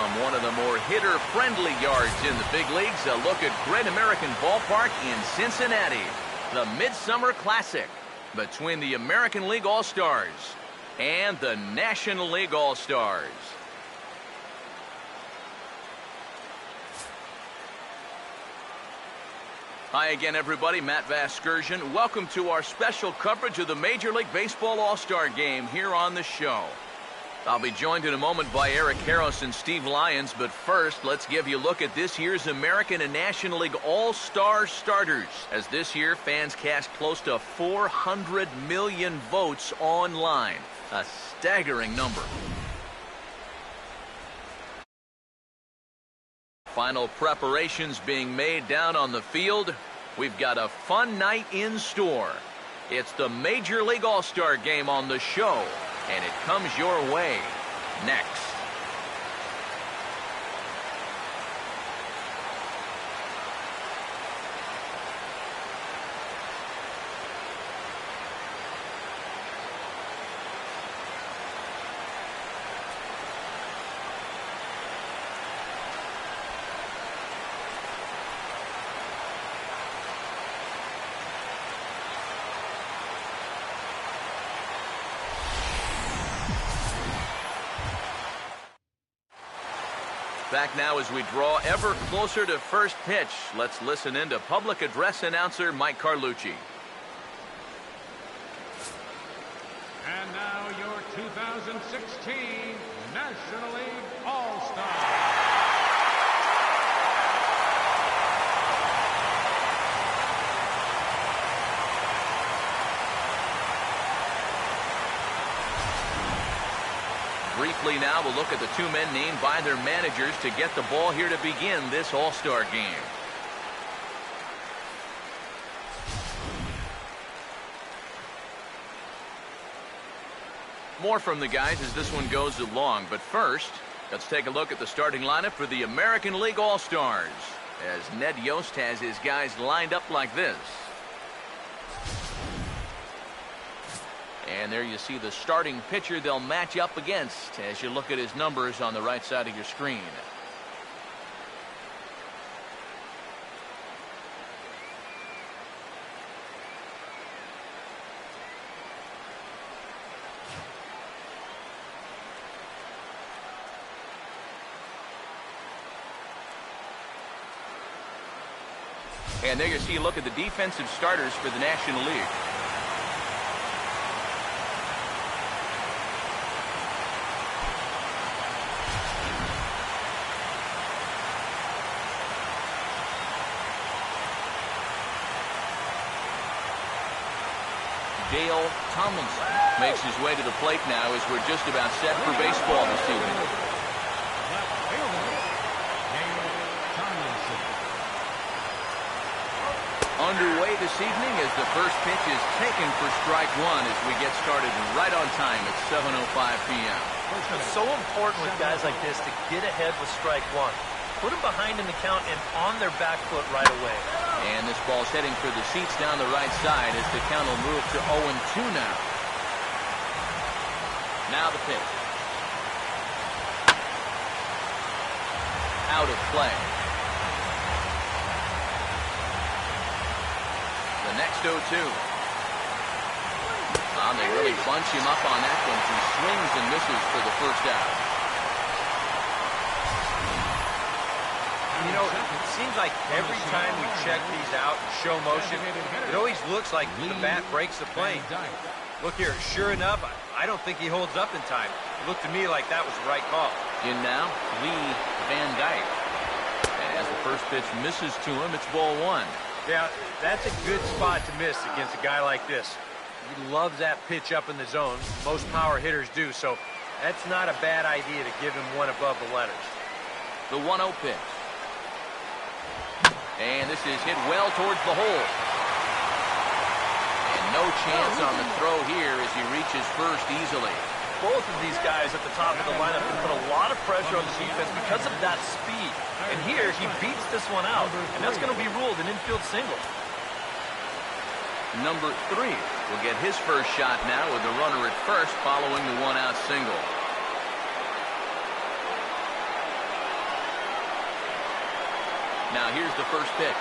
From one of the more hitter-friendly yards in the big leagues, a look at Great American Ballpark in Cincinnati. The Midsummer Classic between the American League All-Stars and the National League All-Stars. Hi again, everybody. Matt Vasgersian. Welcome to our special coverage of the Major League Baseball All-Star Game here on the show. I'll be joined in a moment by Eric Harris and Steve Lyons, but first, let's give you a look at this year's American and National League All-Star starters, as this year fans cast close to 400 million votes online, a staggering number. Final preparations being made down on the field. We've got a fun night in store. It's the Major League All-Star Game on the show, and it comes your way next. Back now as we draw ever closer to first pitch. Let's listen in to public address announcer Mike Carlucci. And now your 2016 National League All-Stars. Briefly now, we'll look at the two men named by their managers to get the ball here to begin this All-Star game. More from the guys as this one goes along, but first, let's take a look at the starting lineup for the American League All-Stars, as Ned Yost has his guys lined up like this. And there you see the starting pitcher they'll match up against as you look at his numbers on the right side of your screen. And there you see a look at the defensive starters for the National League. Dale Tomlinson makes his way to the plate now as we're just about set for baseball this evening. Left fielder, Dale Tomlinson. Underway this evening as the first pitch is taken for strike one as we get started right on time at 7:05 p.m. It's so important with guys like this to get ahead with strike one. Put them behind in the count and on their back foot right away. And this ball's heading for the seats down the right side as the count will move to 0-2 now. Now the pitch. Out of play. The next 0-2. They really bunch him up on that one. He swings and misses for the first out. You know, it seems like every time we check these out in show motion, it always looks like the bat breaks the plane. Look here, sure enough, I don't think he holds up in time. It looked to me like that was the right call. In now, Lee Van Dyke. As the first pitch misses to him, it's ball one. Yeah, that's a good spot to miss against a guy like this. He loves that pitch up in the zone. Most power hitters do, so that's not a bad idea to give him one above the letters. The 1-0 pitch. And this is hit well towards the hole. And no chance on the throw here as he reaches first easily. Both of these guys at the top of the lineup can put a lot of pressure on the defense because of that speed. And here, he beats this one out, and that's going to be ruled an infield single. Number 3 will get his first shot now with the runner at first following the one-out single. Now here's the first pitch.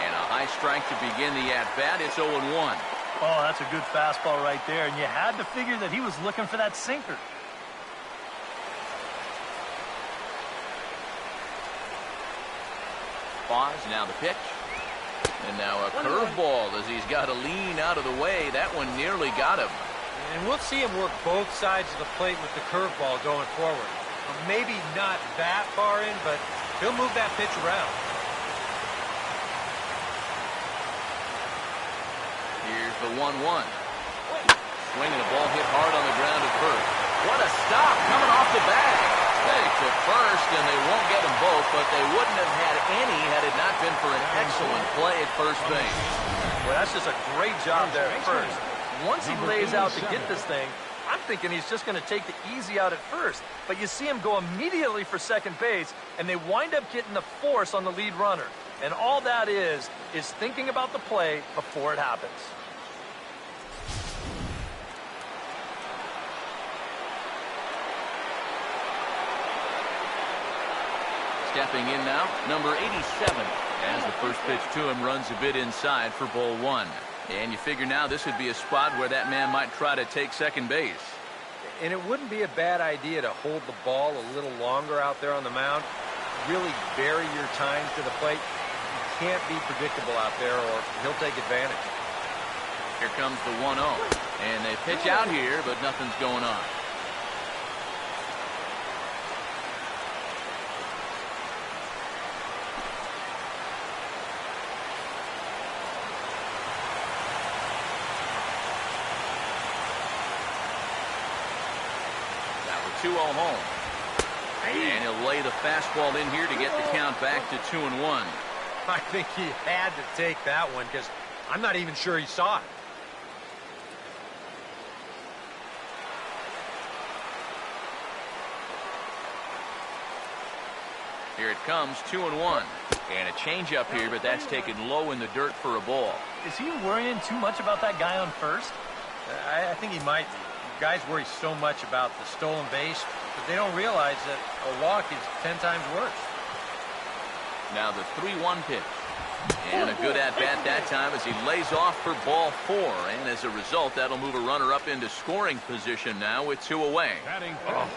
And a high strike to begin the at-bat. It's 0-1. Oh, that's a good fastball right there, and you had to figure that he was looking for that sinker. Pause, now the pitch. And now a curveball as he's got to lean out of the way. That one nearly got him. And we'll see him work both sides of the plate with the curveball going forward. Maybe not that far in, but he'll move that pitch around. Here's the 1-1. Swinging a ball hit hard on the ground at first. What a stop coming off the bag. They to first, and they won't get them both, but they wouldn't have had any had it not been for an excellent play at first base. Well, that's just a great job there at first. Once he lays out to get this thing, I'm thinking he's just going to take the easy out at first. But you see him go immediately for second base, and they wind up getting the force on the lead runner. And all that is thinking about the play before it happens. Stepping in now, number 87. As the first pitch to him runs a bit inside for ball one. And you figure now this would be a spot where that man might try to take second base. And it wouldn't be a bad idea to hold the ball a little longer out there on the mound. Really vary your time to the plate. You can't be predictable out there or he'll take advantage. Here comes the 1-0. And they pitch out here, but nothing's going on. Now the 2-0 home. And he'll lay the fastball in here to get the count back to 2-1. I think he had to take that one because I'm not even sure he saw it. Here it comes, 2-1. And a changeup here, but that's taken low in the dirt for a ball. Is he worrying too much about that guy on first? I think he might be. Guys worry so much about the stolen base, but they don't realize that a walk is 10 times worse. Now the 3-1 pitch. And a good at-bat that time as he lays off for ball 4. And as a result, that'll move a runner up into scoring position now with 2 away. Oh,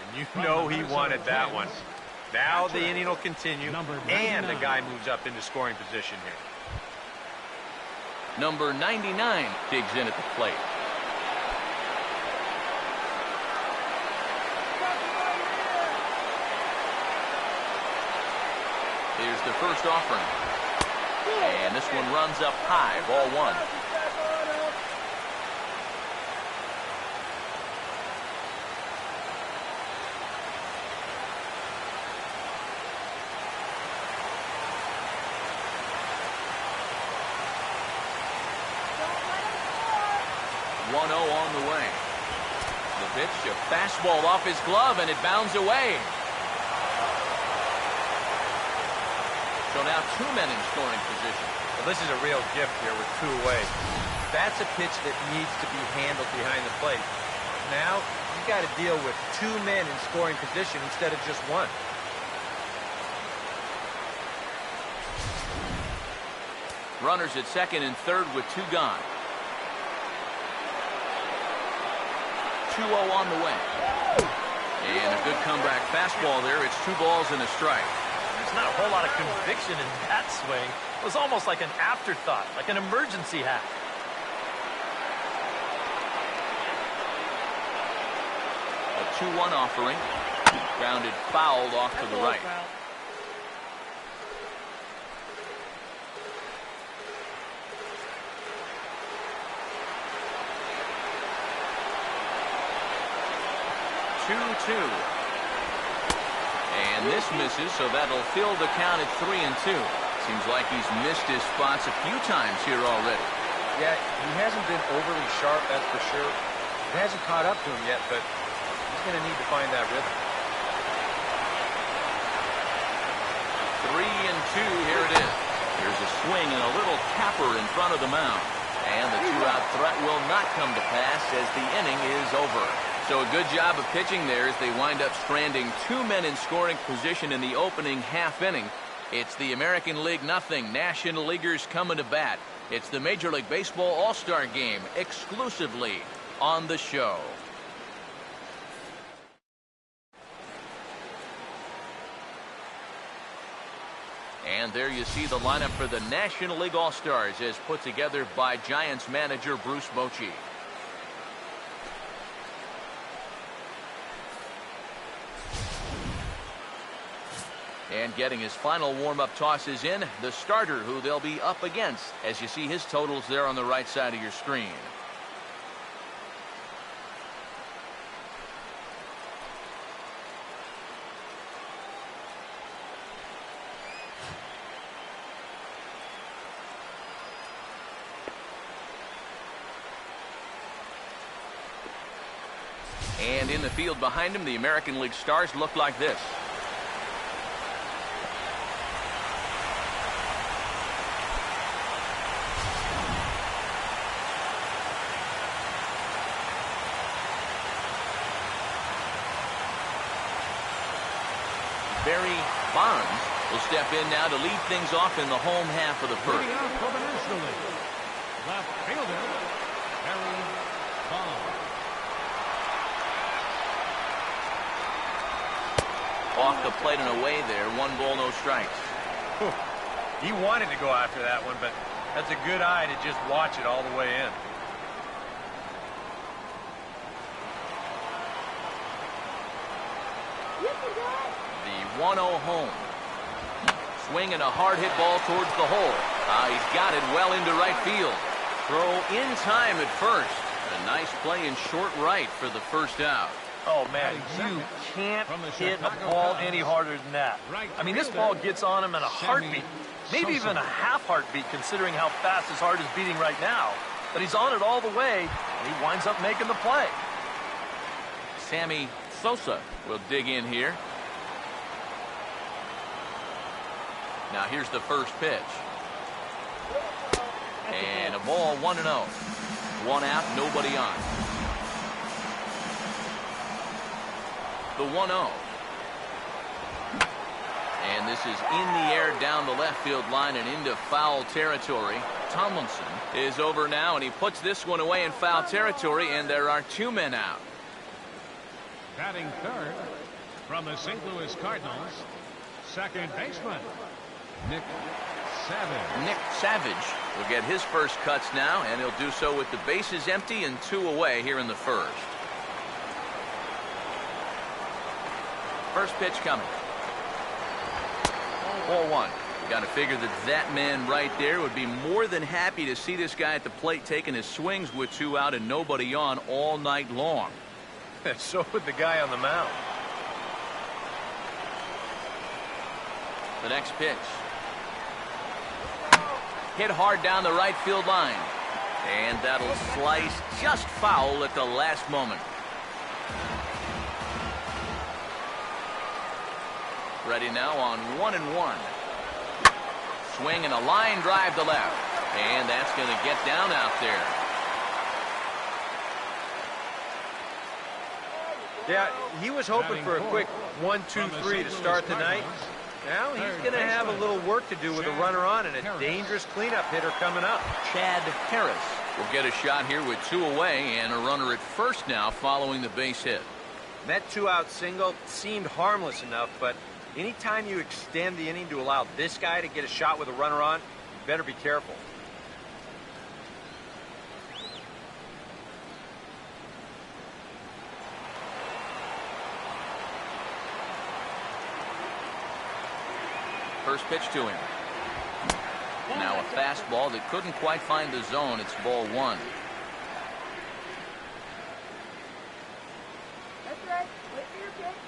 and you know he wanted that one. Now the inning will continue, and the guy moves up into scoring position here. Number 99 digs in at the plate. Here's the first offering. And this one runs up high, ball 1. On the way. The pitch, a fastball off his glove, and it bounds away. So now 2 men in scoring position. Well, this is a real gift here with 2 away. That's a pitch that needs to be handled behind the plate. Now, you got to deal with 2 men in scoring position instead of just 1. Runners at second and third with 2 gone. 2-0 on the way. And a good comeback fastball there. It's 2 balls and a strike. There's not a whole lot of conviction in that swing. It was almost like an afterthought, like an emergency hack. A 2-1 offering. Grounded fouled off to the right. And this misses, so that'll fill the count at 3-2. Seems like he's missed his spots a few times here already. Yeah, he hasn't been overly sharp, that's for sure. It hasn't caught up to him yet, but he's going to need to find that rhythm. 3-2, here it is. Here's a swing and a little tapper in front of the mound. And the 2-out threat will not come to pass as the inning is over. So a good job of pitching there as they wind up stranding 2 men in scoring position in the opening half inning. It's the American League nothing. National Leaguers coming to bat. It's the Major League Baseball All-Star Game exclusively on the show. And there you see the lineup for the National League All-Stars as put together by Giants manager Bruce Bochy. And getting his final warm-up tosses in, the starter who they'll be up against, as you see his totals there on the right side of your screen. And in the field behind him, the American League stars look like this. Barry Bonds will step in now to lead things off in the home half of the first. Leading off for the National League, left fielder, Barry Bonds. Off the plate and away there. 1 ball, no strikes. He wanted to go after that one, but that's a good eye to just watch it all the way in. The 1-0 home. Swinging a hard hit ball towards the hole. He's got it well into right field. Throw in time at first. A nice play in short right for the first out. Oh, man, you can't hit a ball any harder than that. I mean, this ball gets on him in a heartbeat. Maybe even a half heartbeat, considering how fast his heart is beating right now. But he's on it all the way, and he winds up making the play. Sammy Sosa will dig in here. Now here's the first pitch. And a ball, 1-0. 1 out, nobody on. The 1-0. And this is in the air down the left field line and into foul territory. Tomlinson is over now, and he puts this one away in foul territory, and there are 2 men out. Batting third from the St. Louis Cardinals, second baseman, Nick Savage. Nick Savage will get his first cuts now, and he'll do so with the bases empty and 2 away here in the first. First pitch coming. Ball 1. You got to figure that man right there would be more than happy to see this guy at the plate taking his swings with 2 out and nobody on all night long. So would the guy on the mound. The next pitch. Hit hard down the right field line. And that'll slice just foul at the last moment. Ready now on 1-1. Swing and a line drive to left. And that's going to get down out there. Yeah, he was hoping for a quick 1-2-3 to start the night. Now he's going to have a little work to do with a runner on and a dangerous cleanup hitter coming up. Chad Harris will get a shot here with 2 away and a runner at first now following the base hit. That 2-out single seemed harmless enough, but anytime you extend the inning to allow this guy to get a shot with a runner on, you better be careful. First pitch to him. Now a fastball that couldn't quite find the zone. It's ball 1. That's right. Wait for your pitch.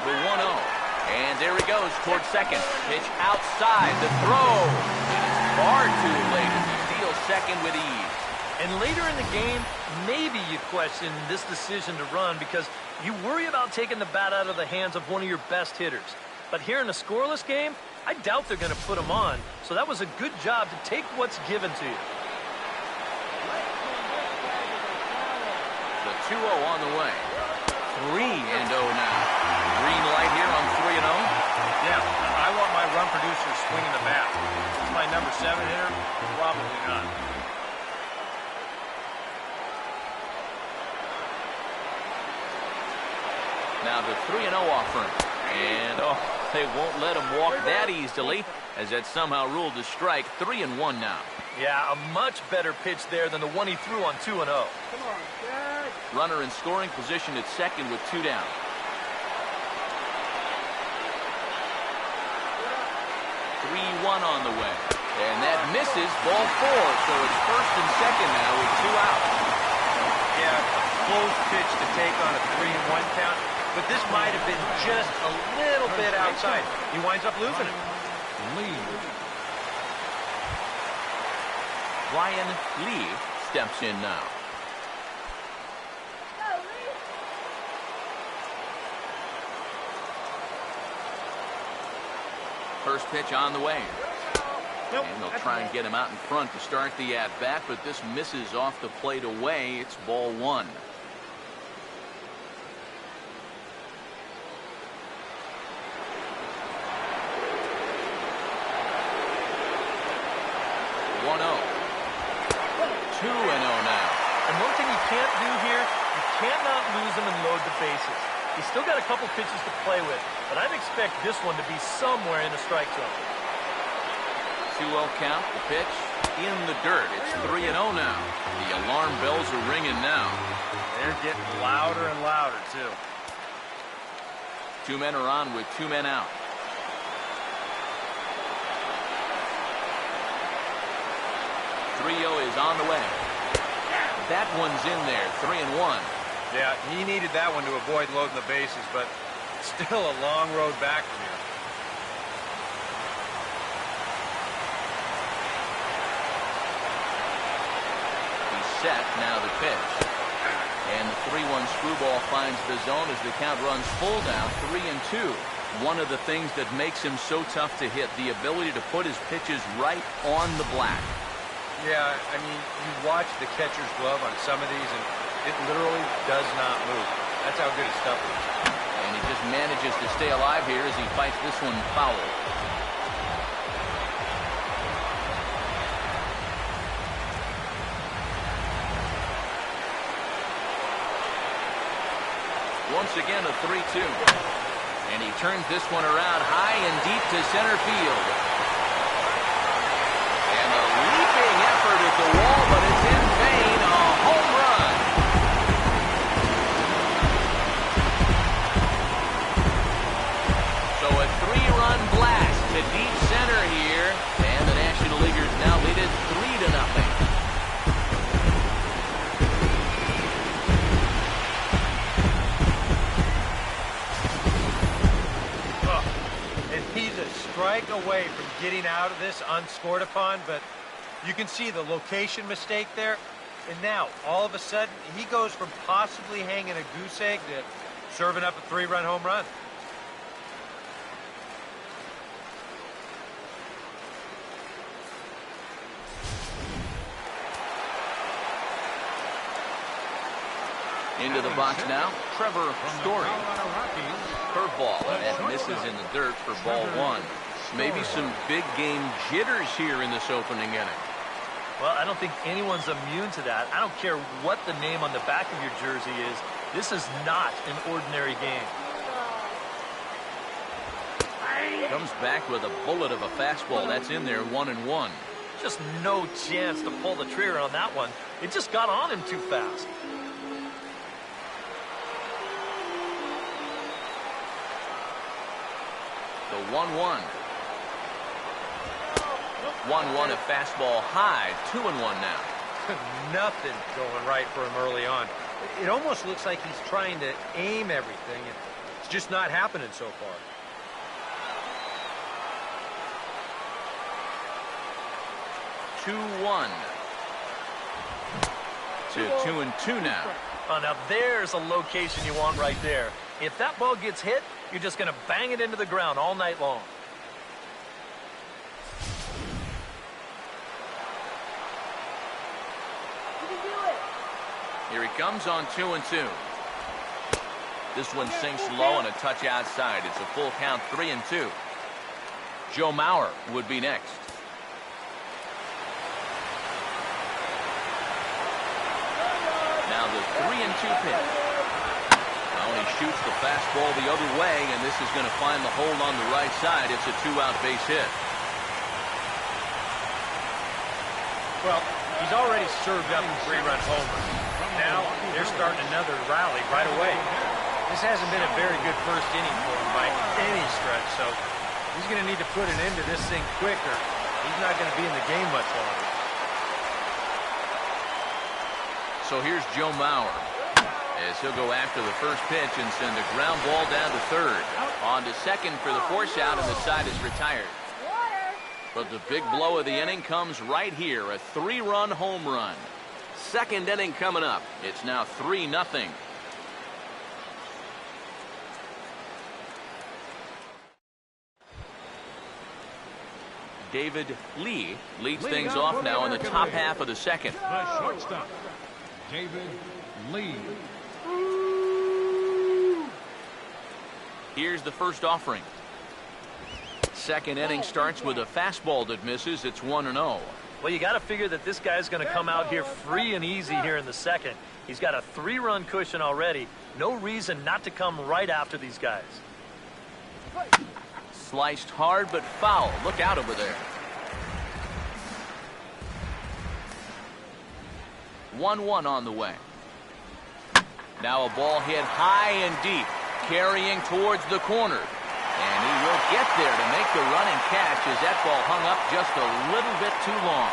The 1-0. And there he goes towards second. Pitch outside. The throw. Far too late as he steals second with ease. And later in the game, maybe you question this decision to run because you worry about taking the bat out of the hands of one of your best hitters. But here in a scoreless game, I doubt they're going to put him on. So that was a good job to take what's given to you. The 2-0 on the way. 3-0 now. Green light here on 3-0. Yeah, I want my run producer swinging the bat. Is my number 7 hitter? Probably not. Now the 3-0 offering. And, oh, they won't let him walk that easily, as that's somehow ruled a strike. 3-1 now. Yeah, a much better pitch there than the one he threw on 2-0. Come on, Dad. Runner in scoring position at second with 2 down. 3-1 on the way. And that misses, ball 4. So it's first and second now with 2 outs. Yeah, a close pitch to take on a 3-1 count, but this might have been just a little bit outside. He winds up losing it. Ryan Lee steps in now. Go, Lee. First pitch on the way. And they'll try and get him out in front to start the at-bat, but this misses off the plate away. It's ball 1. Two and 0 now. And one thing you can't do here, you cannot lose him and load the bases. He's still got a couple pitches to play with, but I'd expect this one to be somewhere in the strike zone. 2-0 count, the pitch in the dirt. It's 3-0 now. The alarm bells are ringing now. They're getting louder and louder, too. 2 men are on with 2 men out. Is on the way. That one's in there. 3-1. Yeah, he needed that one to avoid loading the bases, but still a long road back from here. He's set. Now the pitch. And the 3-1 screwball finds the zone as the count runs full now. 3-2. One of the things that makes him so tough to hit, the ability to put his pitches right on the black. Yeah, I mean, you watch the catcher's glove on some of these, and it literally does not move. That's how good his stuff is. And he just manages to stay alive here as he fights this one foul. Once again, a 3-2. And he turns this one around high and deep to center field. And a leaping effort at the wall, but it's in vain. A home run. So a 3-run blast to deep center here. And the National Leaguers now lead it 3-0. He's a strike away from getting out of this unscored upon, but you can see the location mistake there. And now, all of a sudden, he goes from possibly hanging a goose egg to serving up a 3-run home run. Into the box now, Trevor Story. Curveball, and that misses in the dirt for ball 1. Maybe some big game jitters here in this opening inning. Well, I don't think anyone's immune to that. I don't care what the name on the back of your jersey is. This is not an ordinary game. Comes back with a bullet of a fastball. That's in there, 1-1. Just no chance to pull the trigger on that one. It just got on him too fast. The 1-1. 1-1, a fastball high. 2-1 now. Nothing going right for him early on. It almost looks like he's trying to aim everything, and it's just not happening so far. To 2-2 now. Oh, now there's a location you want right there. If that ball gets hit, you're just going to bang it into the ground all night long. You can do it. Here he comes on 2-2. This one sinks low and a touch outside. It's a full count, 3-2. Joe Mauer would be next. Now the 3-2 pitch. Well, he shoots the fastball the other way, and this is going to find the hole on the right side. It's a 2-out base hit. Well, he's already served up a 3-run homer. Now they're starting another rally right away. This hasn't been a very good first inning for him by any stretch, so he's going to need to put an end to this thing quicker. He's not going to be in the game much longer. So here's Joe Mauer as he'll go after the first pitch and send a ground ball down to third. On to second for the force out, and the side is retired. But the big blow of the inning comes right here, a 3-run home run. Second inning coming up. It's now 3-0. David Lee leads things off now in the top half of the second. The shortstop, David Lee. Here's the first offering. Second inning starts with a fastball that misses. It's 1-0. Well, you got to figure that this guy's going to come out here free and easy here in the second. He's got a 3-run cushion already. No reason not to come right after these guys. Sliced hard but foul. Look out over there. 1-1 on the way. Now a ball hit high and deep, carrying towards the corner. And he will get there to make the running catch as that ball hung up just a little bit too long.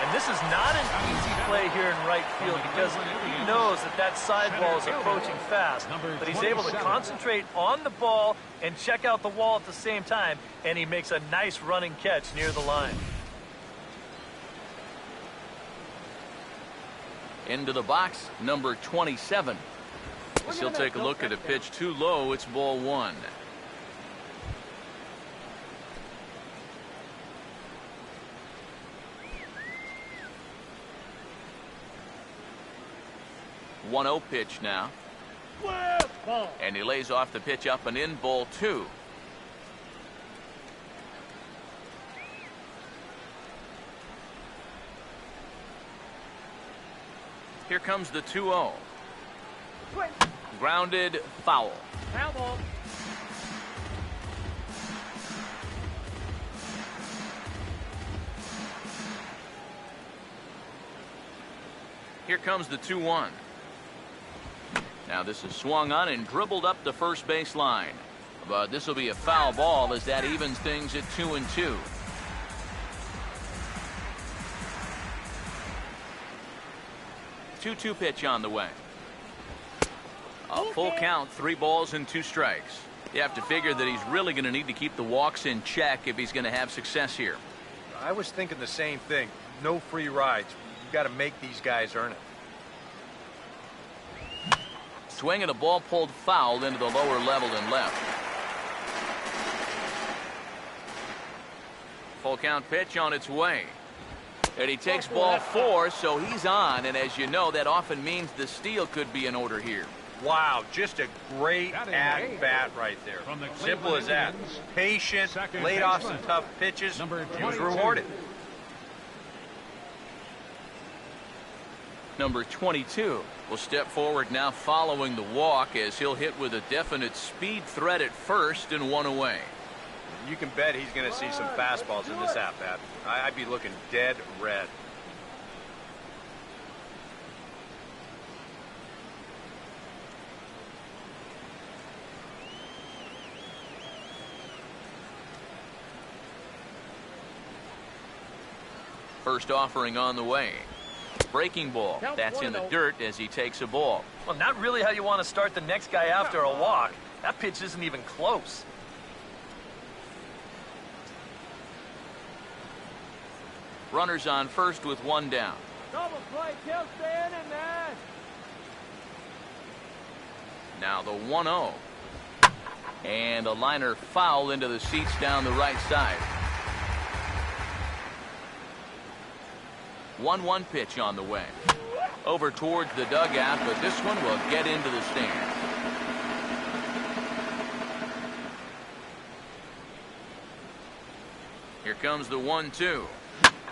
And this is not an easy play here in right field because he knows that that side wall is approaching fast. But he's able to concentrate on the ball and check out the wall at the same time, and he makes a nice running catch near the line. Into the box, number 27. As he'll take a look at a pitch too low, it's ball 1. One-0 pitch now. And he lays off the pitch up and in, ball 2. Here comes the 2-0. Grounded, foul. Foul ball. Here comes the 2-1. Now this is swung on and dribbled up the first base line. But this will be a foul ball as that evens things at 2-2. Two-two pitch on the way. A full count, 3 balls and 2 strikes. You have to figure that he's really going to need to keep the walks in check if he's going to have success here. I was thinking the same thing. No free rides. You've got to make these guys earn it. Swing and a ball pulled foul into the lower level and left. Full count pitch on its way. And he takes ball 4, so he's on. And as you know, that often means the steal could be in order here. Wow, just a great at-bat right there. Simple as that. Patient, laid off some tough pitches. He was rewarded. Number 22 will step forward now following the walk as he'll hit with a definite speed threat at first and 1 away. You can bet he's going to see some fastballs in this at-bat. I'd be looking dead red. First offering on the way. Breaking ball. That's in the dirt as he takes a ball. Well, not really how you want to start the next guy after a walk. That pitch isn't even close. Runners on first with 1 down. Double play, kill, stay in and there. Now the 1-0. And a liner foul into the seats down the right side. 1-1 pitch on the way. over towards the dugout, but this one will get into the stands. Here comes the 1-2.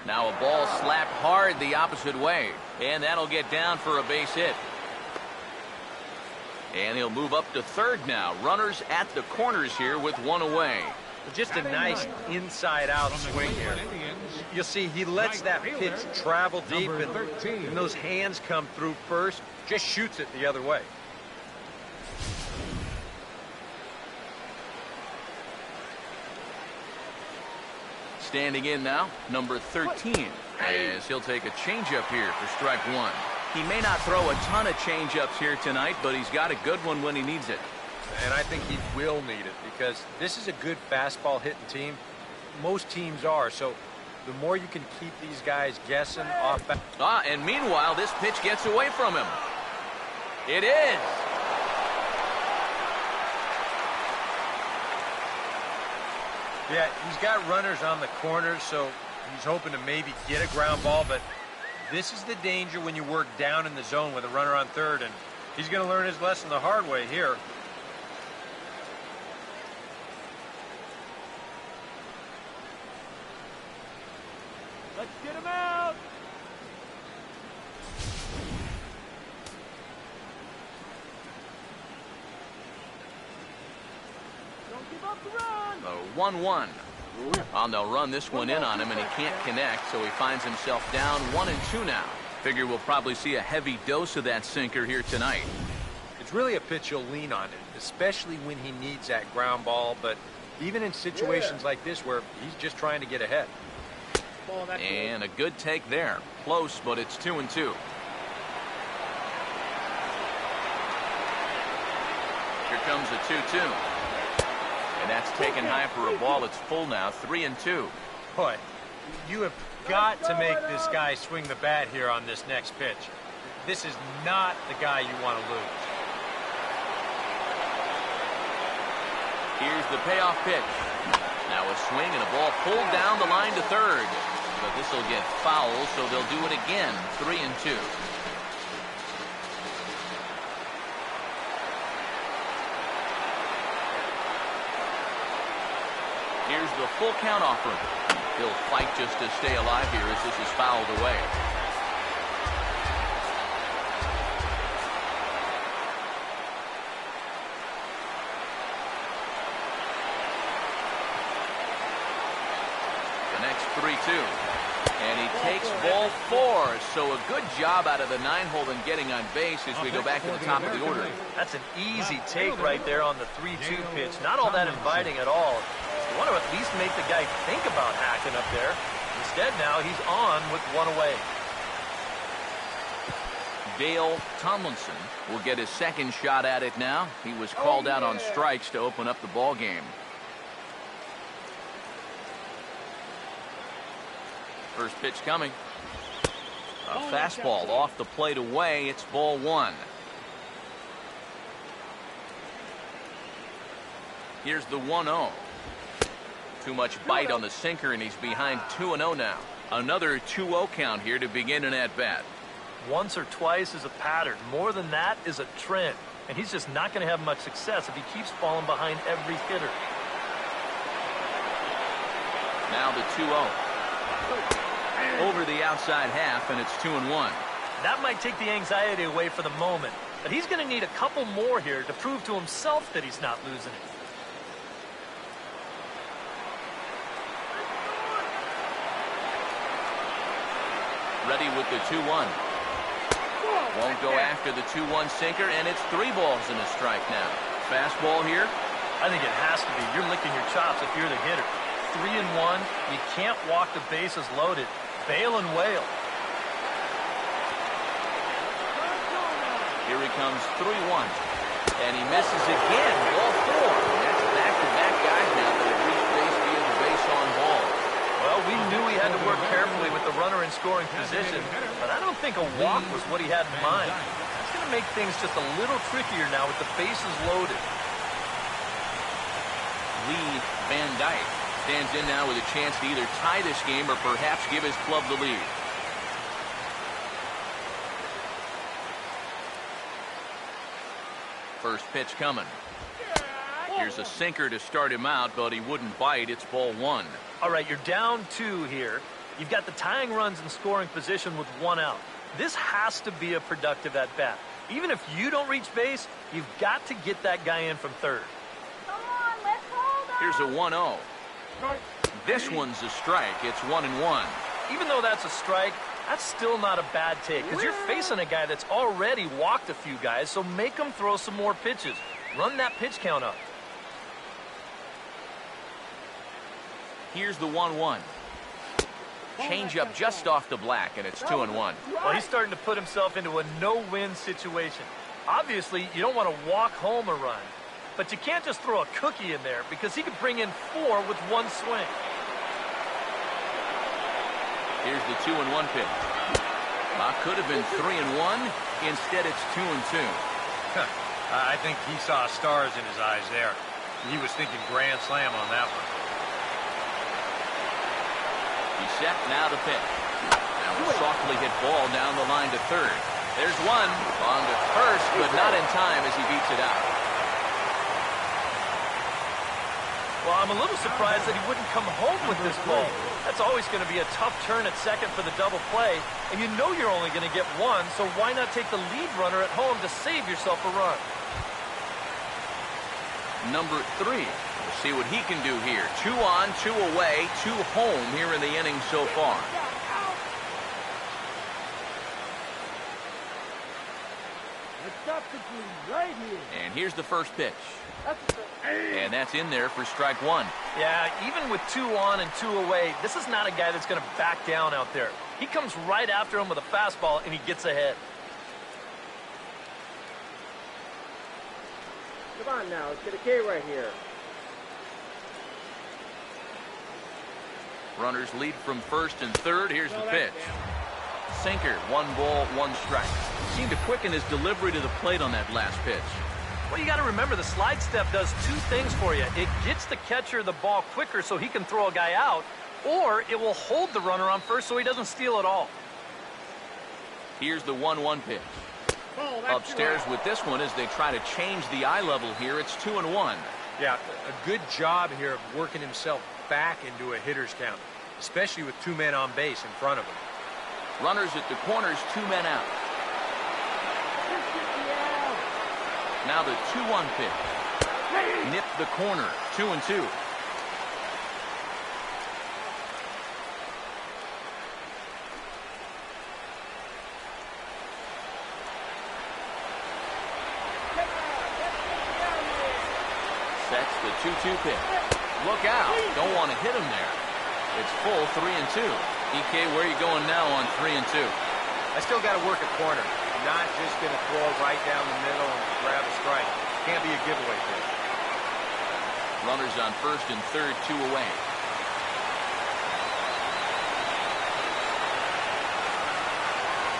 Now a ball slapped hard the opposite way, and that'll get down for a base hit. And he'll move up to third now. Runners at the corners here with one away. Just a nice inside-out swing here. You'll see he lets that pitch travel deep, and those hands come through first, just shoots it the other way. Standing in now, number 13, as he'll take a changeup here for strike one. He may not throw a ton of changeups here tonight, but he's got a good one when he needs it. And I think he will need it because this is a good fastball hitting team. Most teams are, so the more you can keep these guys guessing off. And meanwhile, this pitch gets away from him. It is. Yeah, he's got runners on the corners, so he's hoping to maybe get a ground ball, but this is the danger when you work down in the zone with a runner on third, and he's going to learn his lesson the hard way here. Let's get him out. Don't give up the run. The 1-1. And they'll run this one in on him, and he can't connect, so he finds himself down 1-2 now. Figure we'll probably see a heavy dose of that sinker here tonight. It's really a pitch you'll lean on, especially when he needs that ground ball, but even in situations like this where he's just trying to get ahead. And a good take there. Close, but it's 2-2. Here comes a 2-2. And that's taken high for a ball. It's full now, 3-2. Boy, you have got to make this guy swing the bat here on this next pitch. This is not the guy you want to lose. Here's the payoff pitch. Now a swing and a ball pulled down the line to third. But this will get foul, so they'll do it again, 3-2. Here's the full count offering. He'll fight just to stay alive here as this is fouled away. The next 3-2. And he takes ball 4. So a good job out of the 9-hole in getting on base as we go back to the top of the order. That's an easy take right there on the 3-2 pitch. Not all that inviting at all. You want to at least make the guy think about hacking up there. Instead, now he's on with one away. Dale Tomlinson will get his second shot at it now. He was called out on strikes to open up the ball game. First pitch coming. A fastball off the plate away. It's ball 1. Here's the 1-0. Too much bite on the sinker, and he's behind 2-0 now. Another 2-0 count here to begin an at-bat. Once or twice is a pattern. More than that is a trend. And he's just not going to have much success if he keeps falling behind every hitter. Now the 2-0. Over the outside half, and it's 2-1. That might take the anxiety away for the moment. But he's going to need a couple more here to prove to himself that he's not losing it. Ready with the 2-1. Won't go after the 2-1 sinker, and it's 3 balls and a strike now. Fastball here. I think it has to be. You're licking your chops if you're the hitter. 3-1. You can't walk the bases loaded. Bail and wail. Here he comes, 3-1. And he misses again. Ball 4. That's back-to-back guys now that have reached base via the base on ball. Well, we knew he had to work carefully with the runner in scoring position, but I don't think a walk was what he had in mind. It's going to make things just a little trickier now with the bases loaded. Lee Van Dyke stands in now with a chance to either tie this game or perhaps give his club the lead. First pitch coming. Here's a sinker to start him out, but he wouldn't bite. It's ball one. All right, you're down 2 here. You've got the tying runs in scoring position with 1 out. This has to be a productive at-bat. Even if you don't reach base, you've got to get that guy in from third. Come on, let's hold him. Here's a 1-0. This one's a strike. It's 1-1. Even though that's a strike, that's still not a bad take because you're facing a guy that's already walked a few guys, so make him throw some more pitches. Run that pitch count up. Here's the 1-1. Change up just off the black, and it's 2-1. Well, he's starting to put himself into a no-win situation. Obviously, you don't want to walk home a run, but you can't just throw a cookie in there because he could bring in 4 with 1 swing. Here's the 2-1 pitch. Could have been 3-1. Instead, it's 2-2. I think he saw stars in his eyes there. He was thinking grand slam on that one. He's set, now the pitch. Now a softly hit ball down the line to third. There's one on to first, but not in time as he beats it out. Well, I'm a little surprised that he wouldn't come home with this ball. That's always going to be a tough turn at second for the double play, and you know you're only going to get 1, so why not take the lead runner at home to save yourself a run? Number 3. We'll see what he can do here. 2 on, 2 away, 2 home here in the inning so far. Let's stop the team right here. And here's the first pitch. And that's in there for strike 1. Yeah, even with 2 on and 2 away, this is not a guy that's going to back down out there. He comes right after him with a fastball, and he gets ahead. Come on now, let's get a K right here. Runners lead from first and third. Here's the pitch. Sinker, 1 ball, 1 strike. Seemed to quicken his delivery to the plate on that last pitch. Well, you got to remember the slide step does 2 things for you. It gets the catcher the ball quicker so he can throw a guy out, or it will hold the runner on first so he doesn't steal it all. Here's the 1-1 pitch. Upstairs with this one as they try to change the eye level here. It's 2-1. Yeah, a good job here of working himself back into a hitter's count, especially with 2 men on base in front of him. Runners at the corners, 2 men out. Now the 2-1 pitch. Nip the corner, 2-2. Sets the 2-2 pitch. Look out. Don't want to hit him there. It's full 3-2. EK, where are you going now on 3-2? I still got to work a corner. I'm not just going to throw it right down the middle and grab a strike. Can't be a giveaway pitch. Runners on first and third, 2 away.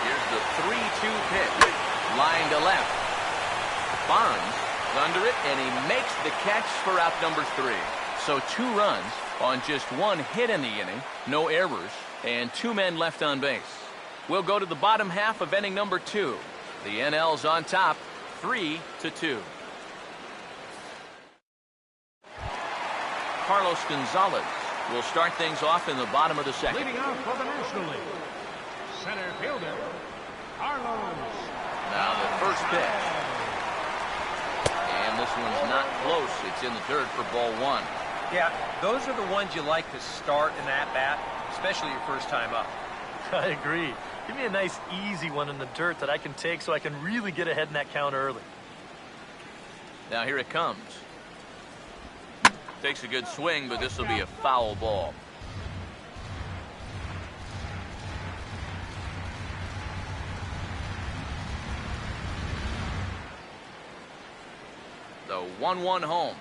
Here's the 3-2 pitch. Line to left. Bonds under it, and he makes the catch for out number 3. So 2 runs on just 1 hit in the inning, no errors, and 2 men left on base. We'll go to the bottom half of inning number 2. The NL's on top, 3-2. Carlos Gonzalez will start things off in the bottom of the second. Leading off for the National League, center fielder, Carlos. Now the first pitch. And this one's not close. It's in the dirt for ball 1. Yeah, those are the ones you like to start in that bat, especially your first time up. I agree. Give me a nice, easy one in the dirt that I can take so I can really get ahead in that count early. Now here it comes. Takes a good swing, but this will be a foul ball. The 1-1 home.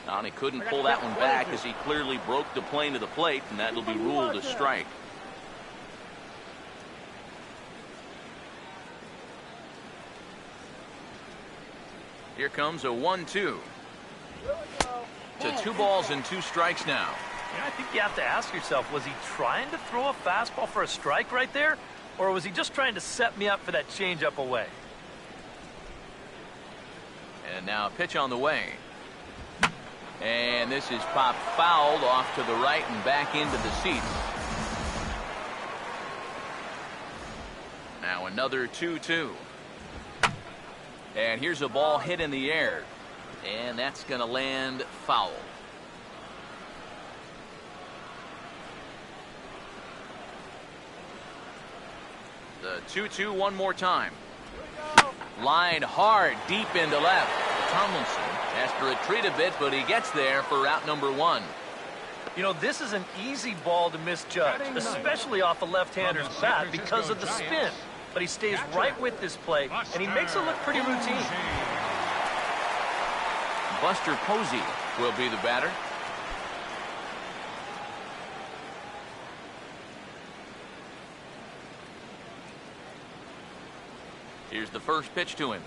And he couldn't pull that one back as he clearly broke the plane to the plate, and that'll be ruled a strike. Here comes a 1-2. To 2 balls and 2 strikes now. Yeah, I think you have to ask yourself, was he trying to throw a fastball for a strike right there? Or was he just trying to set me up for that changeup away? And now a pitch on the way. And this is popped fouled off to the right and back into the seats. Now another 2-2. And here's a ball hit in the air. And that's going to land foul. The 2-2 one more time. Line hard deep into left. Tomlinson has to retreat a bit, but he gets there for out number 1. You know, this is an easy ball to misjudge, especially off a left-hander's bat because of the spin. But he stays right with this play, and he makes it look pretty routine. Buster Posey will be the batter. Here's the first pitch to him.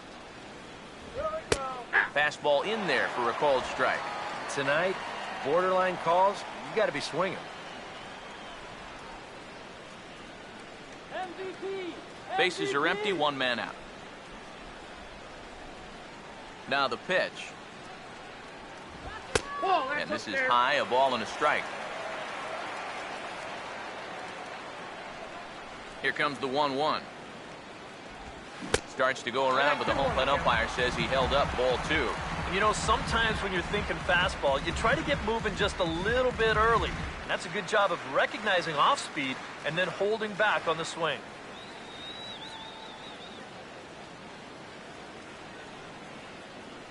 Fastball in there for a called strike. Tonight, borderline calls, you got to be swinging. Bases are empty, 1 man out. Now the pitch. And this is high, a ball and a strike. Here comes the 1-1. Starts to go around, but the home plate umpire says he held up, ball 2. You know, sometimes when you're thinking fastball, you try to get moving just a little bit early. And that's a good job of recognizing off speed and then holding back on the swing.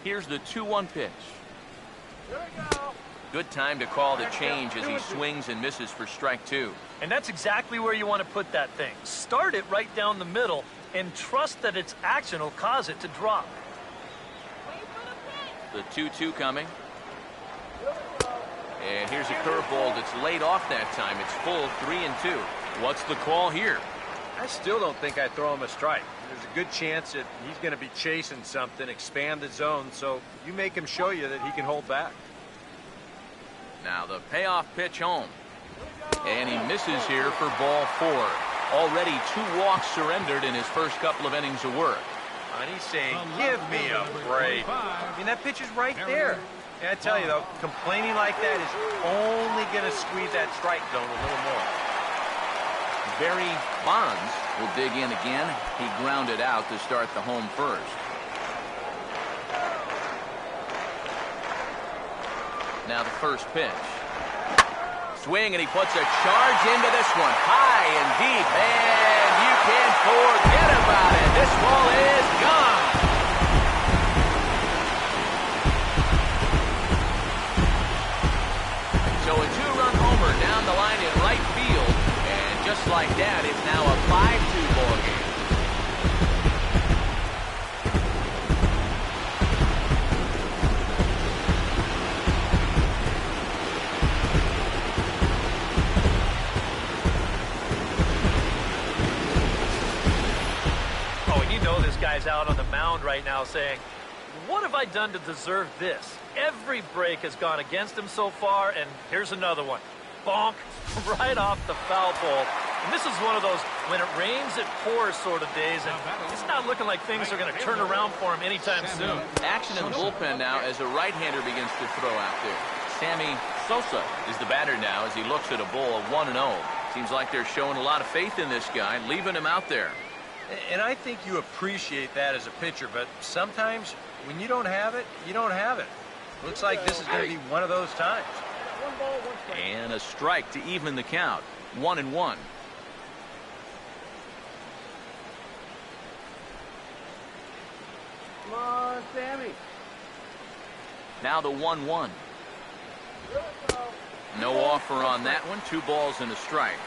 Here's the 2-1 pitch. Good time to call the change as he swings and misses for strike 2. And that's exactly where you want to put that thing. Start it right down the middle and trust that its action will cause it to drop. The 2-2 coming. And here's a curveball that's laid off that time. It's full, 3-2. What's the call here? I still don't think I throw him a strike. There's a good chance that he's going to be chasing something, expand the zone, so you make him show you that he can hold back. Now the payoff pitch home. And he misses here for ball 4. Already 2 walks surrendered in his first couple of innings of work. And he's saying, give me a break. I mean, that pitch is right there. And I tell you, though, complaining like that is only going to squeeze that strike zone a little more. Barry Bonds will dig in again. He grounded out to start the home first. Now the first pitch. Swing, and he puts a charge into this one. High and deep, and you can't forget about it. This ball is gone. So a 2-run homer down the line in right field. And just like that, it's now a 5-2 ball game. Guy's out on the mound right now saying, what have I done to deserve this? Every break has gone against him so far, and here's another one. Bonk, right off the foul pole. And this is one of those when it rains it pours sort of days, and it's not looking like things are going to turn around for him anytime soon. Action in the bullpen now as a right-hander begins to throw out there. Sammy Sosa is the batter now as he looks at a ball of 1-0. Seems like they're showing a lot of faith in this guy, leaving him out there. And I think you appreciate that as a pitcher, but sometimes when you don't have it, you don't have it. Looks like this is going to be one of those times. And a strike to even the count. 1-1. Come on, Sammy. Now the 1-1. No offer on that one. 2 balls and a strike.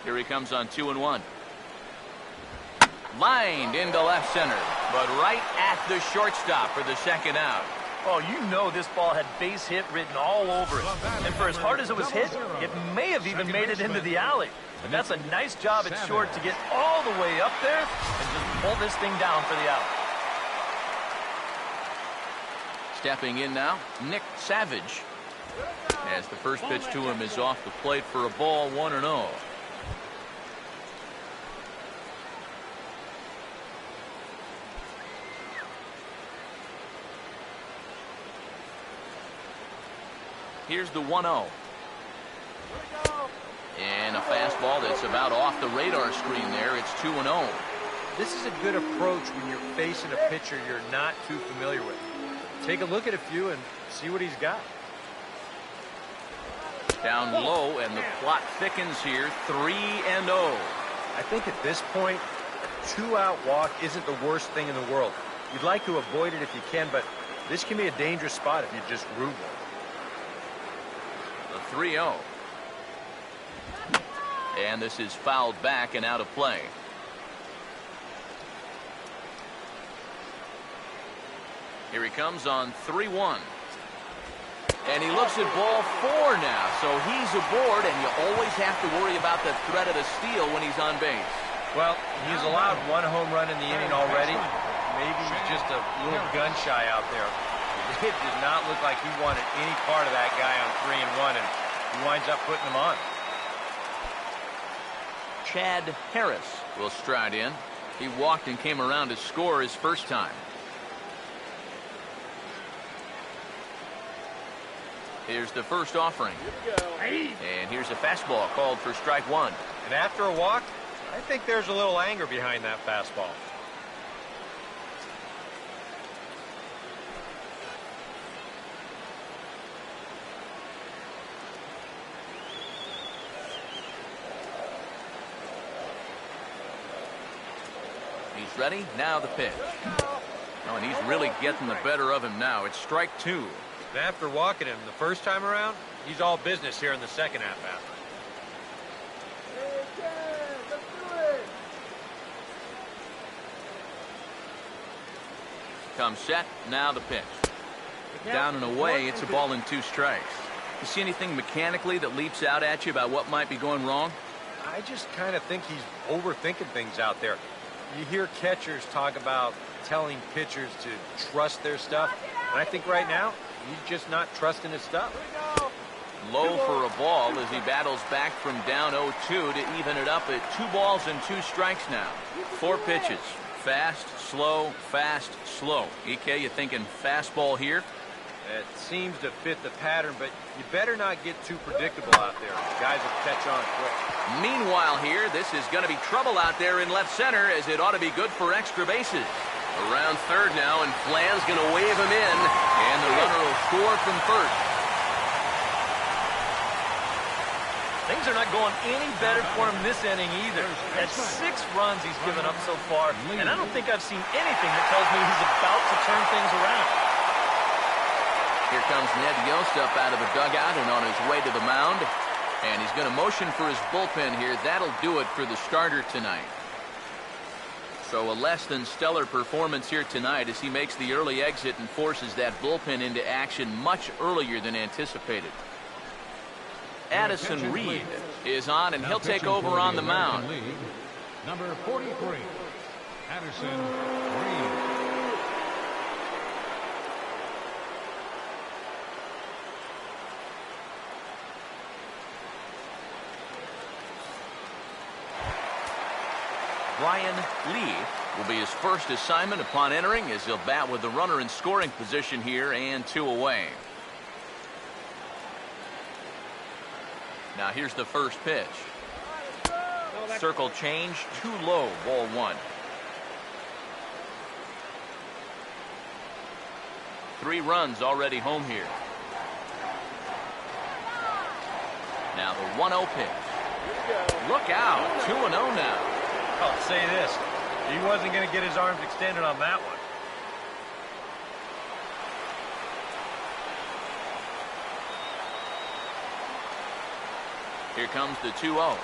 Here he comes on 2-1. Lined into left center, but right at the shortstop for the second out. Oh, you know this ball had base hit written all over it. And for as hard as it was hit, it may have even made it into the alley. But that's a nice job at short to get all the way up there and just pull this thing down for the out. Stepping in now, Nick Savage. As the first pitch to him is off the plate for a ball, 1-0. Here's the 1-0. And a fastball that's about off the radar screen there. It's 2-0. This is a good approach when you're facing a pitcher you're not too familiar with. Take a look at a few and see what he's got. Down low, and the plot thickens here. 3-0. I think at this point, a 2-out walk isn't the worst thing in the world. You'd like to avoid it if you can, but this can be a dangerous spot if you just root one. The 3-0. And this is fouled back and out of play. Here he comes on 3-1. And he looks at ball 4 now, so he's aboard, and you always have to worry about the threat of a steal when he's on base. Well, he's allowed 1 home run in the inning already. Maybe he's just a little gun-shy out there. It did not look like he wanted any part of that guy on 3-1, and he winds up putting him on. Chad Harris will stride in. He walked and came around to score his first time. Here's the first offering. And here's a fastball called for strike 1. And after a walk, I think there's a little anger behind that fastball. He's ready. Now the pitch. Oh, and he's really getting the better of him now. It's strike 2. And after walking him the first time around, he's all business here in the second at-bat. Comes set. Now the pitch. Down and away. It's a ball and 2 strikes. You see anything mechanically that leaps out at you about what might be going wrong? I just kind of think he's overthinking things out there. You hear catchers talk about telling pitchers to trust their stuff, and I think right now he's just not trusting his stuff. Low for a ball as he battles back from down 0-2 to even it up at 2 balls and 2 strikes now. 4 pitches. Fast, slow, fast, slow. EK, you thinking fastball here? It seems to fit the pattern, but you better not get too predictable out there. Guys will catch on quick. Meanwhile here, this is going to be trouble out there in left center, as it ought to be good for extra bases. Around third now, and Flan's going to wave him in, and the runner will score from first. Things are not going any better for him this inning either. That's 6 runs he's given up so far, and I don't think I've seen anything that tells me he's about to turn things around. Here comes Ned Yost up out of the dugout and on his way to the mound. And he's going to motion for his bullpen here. That'll do it for the starter tonight. So a less than stellar performance here tonight as he makes the early exit and forces that bullpen into action much earlier than anticipated. Addison Reed is on, and he'll take over on the mound. Number 43, Addison Reed. Brian Lee will be his first assignment upon entering, as he'll bat with the runner in scoring position here and 2 away. Now here's the first pitch. Circle change, too low, ball 1. 3 runs already home here. Now the 1-0 pitch. Look out, 2-0 now. I'll say this, he wasn't going to get his arms extended on that one. Here comes the 2-0.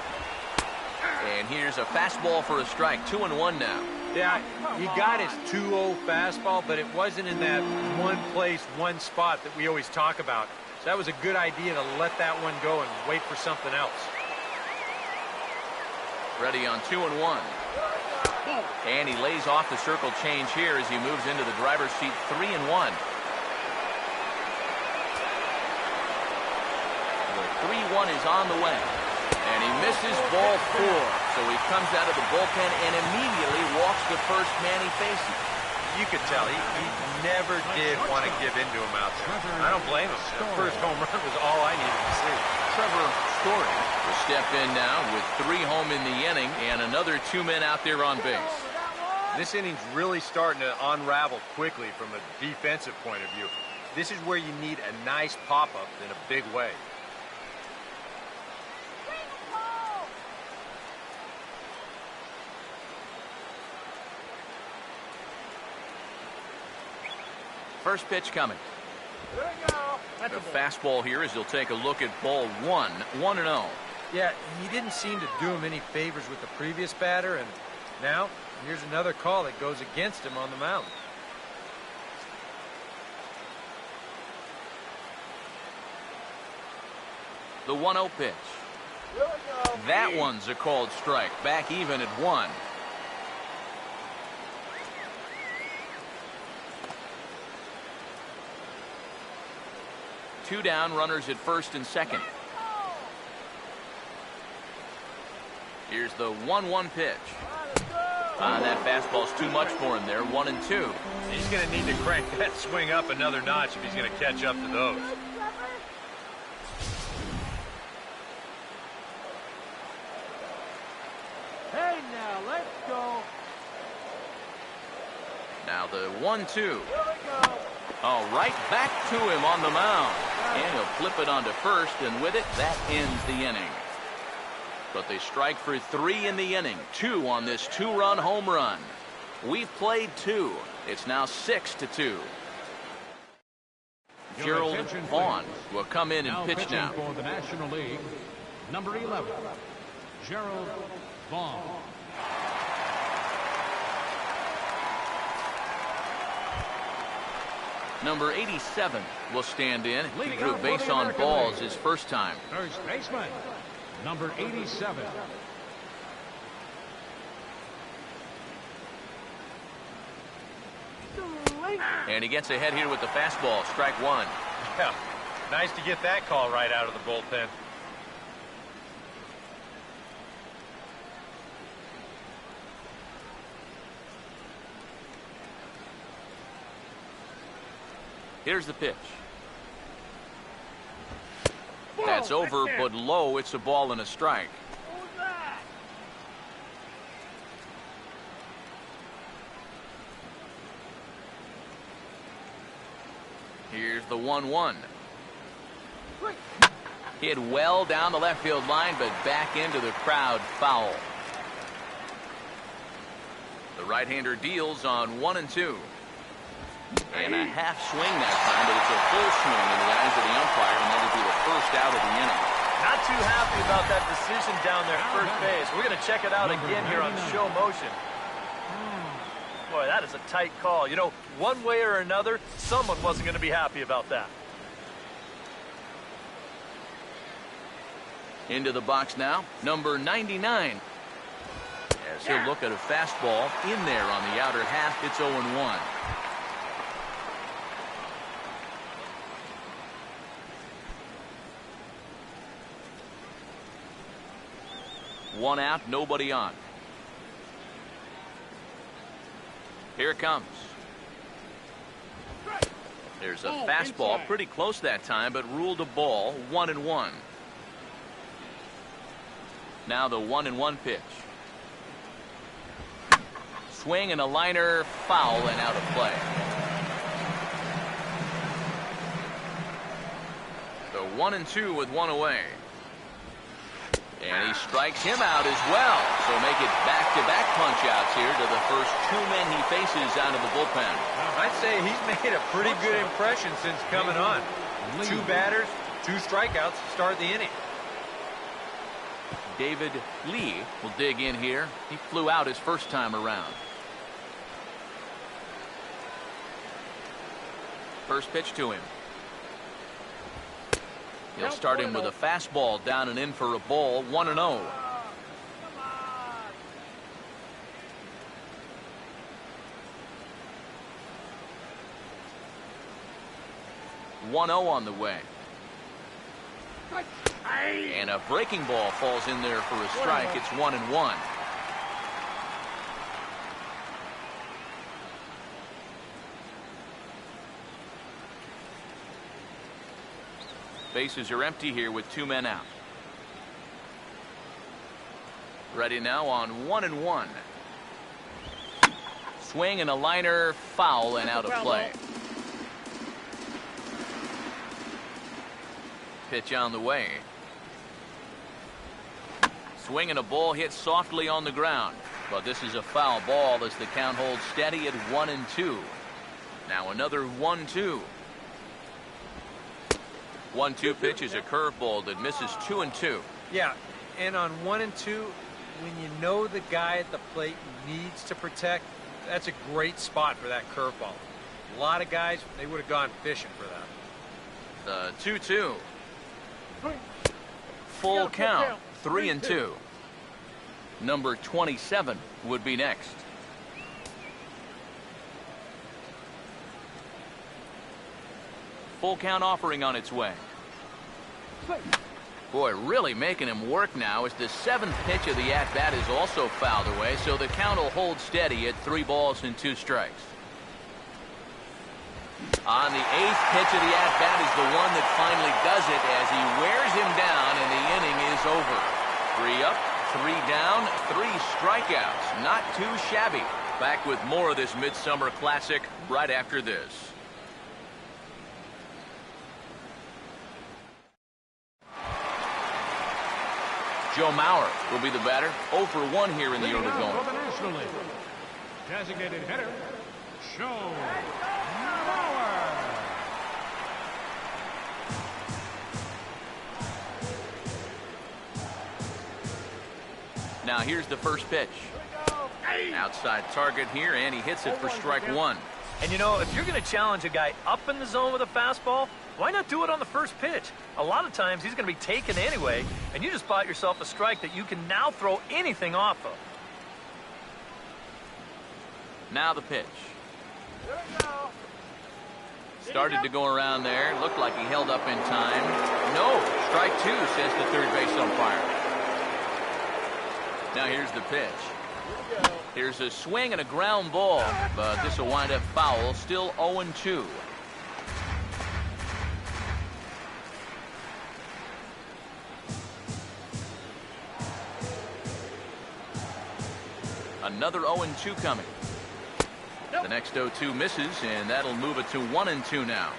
And here's a fastball for a strike. 2-1 now. Yeah, he got his 2-0 fastball, but it wasn't in that one place, one spot that we always talk about. So that was a good idea to let that one go and wait for something else. Ready on 2-1. And he lays off the circle change here as he moves into the driver's seat. 3-1. The 3-1 is on the way. And he misses ball 4. So he comes out of the bullpen and immediately walks the first man he faces. You could tell he never did want to give in to him out there. I don't blame him. That first home run was all I needed to see. Trevor Story will step in now with 3 home in the inning and another 2 men out there on base. This inning's really starting to unravel quickly from a defensive point of view. This is where you need a nice pop-up in a big way. First pitch coming. The fastball here as he'll take a look at ball 1, 1-0. Yeah, he didn't seem to do him any favors with the previous batter, and now here's another call that goes against him on the mound. The 1-0 pitch. That one's a called strike. Back even at 1. Two down, runners at first and second. Here's the 1-1 pitch. That fastball's too much for him there. 1-2. He's going to need to crank that swing up another notch if he's going to catch up to those. Hey, now, let's go. Now the 1-2. Oh, right back to him on the mound. And he'll flip it onto first, and with it, that ends the inning. But they strike for 3 in the inning. 2 on this 2-run home run. We've played 2. It's now 6-2. Gerald Vaughn will come in and pitch now. For the National League, number 11, Gerald Vaughn. Number 87 will stand in. He drew base on balls his first time. First baseman, number 87. And he gets ahead here with the fastball. Strike 1. Yeah, nice to get that call right out of the bullpen. Here's the pitch. That's over, but low. It's a ball and a strike. Here's the 1-1. Hit well down the left field line, but back into the crowd, foul. The right-hander deals on 1-2. And a half swing that time, but it's a full swing in the eyes of the umpire, and that'll be the first out of the inning. Not too happy about that decision down there at first base. We're going to check it out again here on show motion. Boy, that is a tight call. You know, one way or another, someone wasn't going to be happy about that. Into the box now, number 99. As he'll look at a fastball in there on the outer half, it's 0-1. One out, nobody on. Here it comes. There's a fastball, pretty close that time, but ruled a ball. 1-1. Now the 1-1 pitch. Swing and a liner, foul and out of play. The 1-2 with 1 away. And he strikes him out as well. So make it back-to-back punch-outs here to the first 2 men he faces out of the bullpen. I'd say he's made a pretty good impression since coming on. 2 batters, 2 strikeouts to start the inning. David Lee will dig in here. He flew out his first time around. First pitch to him. He'll start him with a fastball down and in for a ball. 1-0. 1-0 on the way. And a breaking ball falls in there for a strike. It's 1-1. Bases are empty here with 2 men out. Ready now on 1-1. Swing and a liner, foul and out of play. Pitch on the way. Swing and a ball hit softly on the ground. But this is a foul ball as the count holds steady at 1-2. Now another 1-2. 1-2 pitch is a curveball that misses 2-2. Yeah, and on 1-2, when you know the guy at the plate needs to protect, that's a great spot for that curveball. A lot of guys, they would have gone fishing for that. The 2-2. Full count, 3-2. Number 27 would be next. Full count offering on its way. Boy, really making him work now as the 7th pitch of the at-bat is also fouled away, so the count will hold steady at 3 balls and 2 strikes. On the 8th pitch of the at-bat is the one that finally does it as he wears him down and the inning is over. 3 up, 3 down, 3 strikeouts. Not too shabby. Back with more of this Midsummer Classic right after this. Joe Mauer will be the batter. 0 for 1 here in the early going. For the National League, designated hitter, Joe Mauer. Now here's the first pitch. Outside target here, and he hits it for strike 1. And you know, if you're going to challenge a guy up in the zone with a fastball, why not do it on the first pitch? A lot of times he's going to be taken anyway, and you just bought yourself a strike that you can now throw anything off of. Now the pitch. Started to go around there. Looked like he held up in time. No, strike 2, says the third base umpire. Now here's the pitch. Here's a swing and a ground ball, but this will wind up foul. Still 0-2. Another 0-2 coming. The next 0-2 misses, and that'll move it to 1-2 now.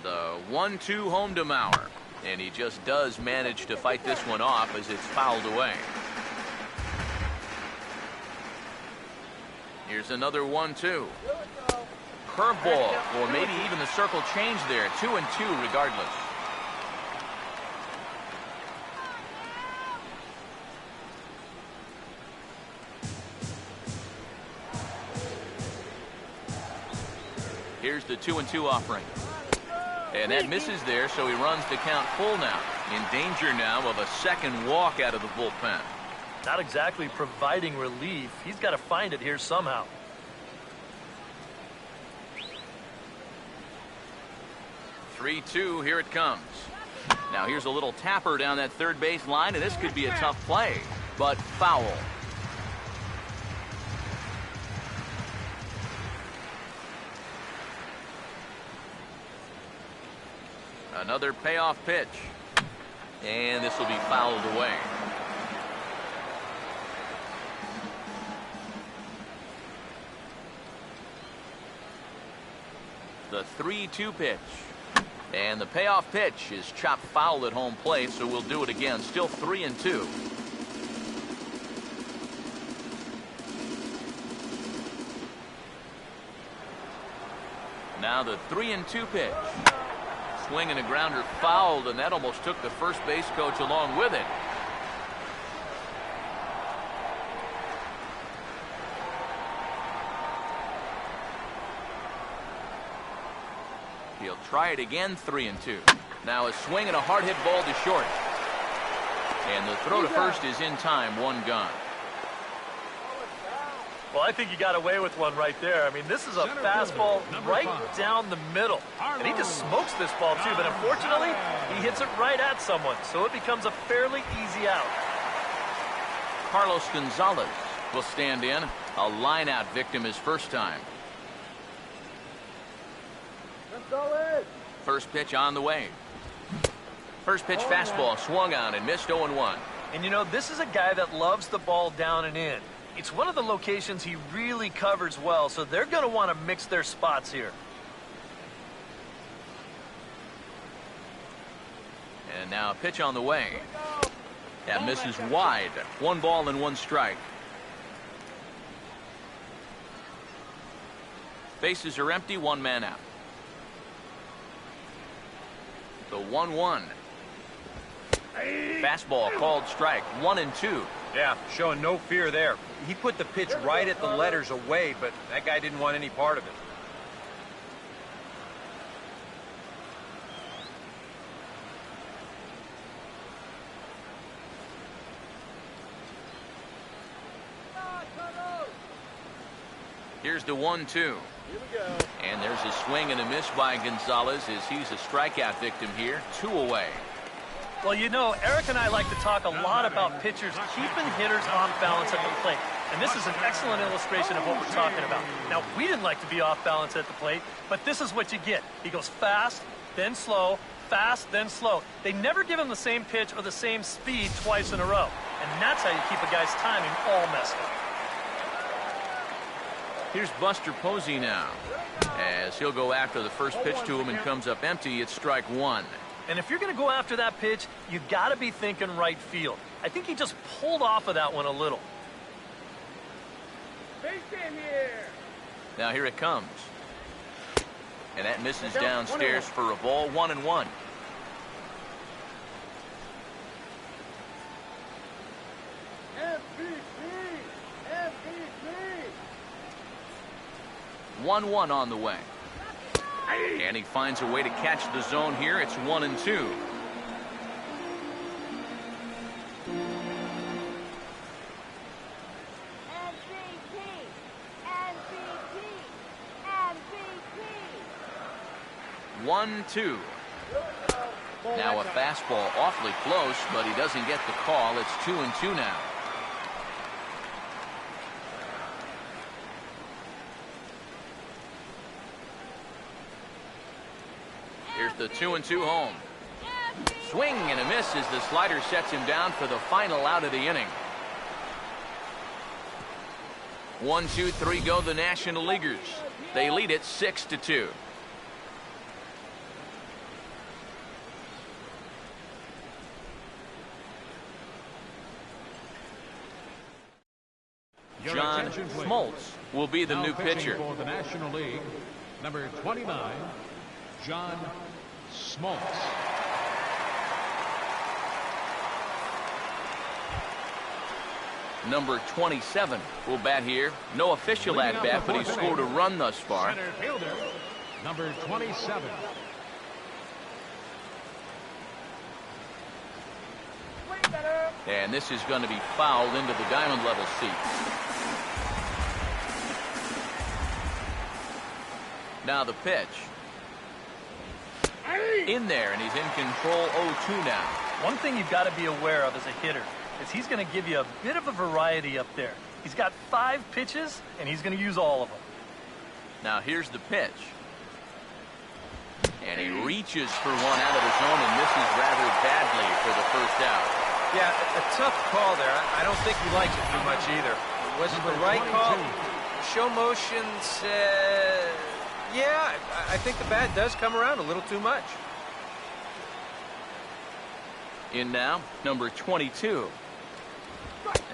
The 1-2 home to Mauer, and he just does manage to fight this one off as it's fouled away. Here's another 1-2. Curveball, or maybe even the circle change there. 2-2 regardless. Here's the 2-2 offering. And that misses there, so he runs the count full now. In danger now of a second walk out of the bullpen. Not exactly providing relief. He's got to find it here somehow. (3-2), here it comes. Now here's a little tapper down that third base line, and this could be a tough play, but foul. Another payoff pitch, and this will be fouled away. The 3-2 pitch. And the payoff pitch is chopped foul at home plate, so we'll do it again. Still 3-2. Now the 3-2 pitch. Swing and a grounder fouled, and that almost took the first base coach along with it. He'll try it again, 3-2. Now a swing and a hard hit ball to short. And the throw to first is in time, 1 gone. Well, I think he got away with one right there. I mean, this is a fastball right down the middle. And he just smokes this ball, too. But unfortunately, he hits it right at someone. So it becomes a fairly easy out. Carlos Gonzalez will stand in. A line-out victim his first time. First pitch on the way. First pitch fastball swung on and missed 0-1. And, you know, this is a guy that loves the ball down and in. It's one of the locations he really covers well, so they're going to want to mix their spots here. And now a pitch on the way. That misses wide. 1 ball and 1 strike. Bases are empty, 1 man out. The 1-1. Fastball called strike. 1-2. Yeah, showing no fear there. He put the pitch right at the letters away, but that guy didn't want any part of it. Here's the 1-2. And there's a swing and a miss by Gonzalez as he's a strikeout victim here. 2 away. Well, you know, Eric and I like to talk a lot about pitchers keeping hitters off balance at the plate. And this is an excellent illustration of what we're talking about. Now, we didn't like to be off balance at the plate, but this is what you get. He goes fast, then slow, fast, then slow. They never give him the same pitch or the same speed twice in a row. And that's how you keep a guy's timing all messed up. Here's Buster Posey now, as he'll go after the first pitch to him and comes up empty. It's strike 1. And if you're going to go after that pitch, you got to be thinking right field. I think he just pulled off of that one a little. Now here it comes. And that misses downstairs for a ball. 1-1. MVP. 1-1 on the way. And he finds a way to catch the zone here. It's 1-2. MVP. Now a fastball awfully close, but he doesn't get the call. It's 2-2 now. Here's the 2-2 home. Swing and a miss as the slider sets him down for the final out of the inning. 1, 2, 3 go the National Leaguers. They lead it 6-2. John Smoltz will be the new pitcher. For the National League, number 29, John Smoltz. Number 27 will bat here. No official at bat, but he's scored a run thus far. Center fielder, number 27. And this is going to be fouled into the diamond level seats. Now the pitch. In there, and he's in control. 0-2 now. One thing you've got to be aware of as a hitter is he's going to give you a bit of a variety up there. He's got 5 pitches, and he's going to use all of them. Now here's the pitch. And he reaches for one out of the zone and misses rather badly for the first out. Yeah, a tough call there. I don't think he likes it too much either. Was it the right call? Show motion said... Yeah, I think the bat does come around a little too much. In now, number 22.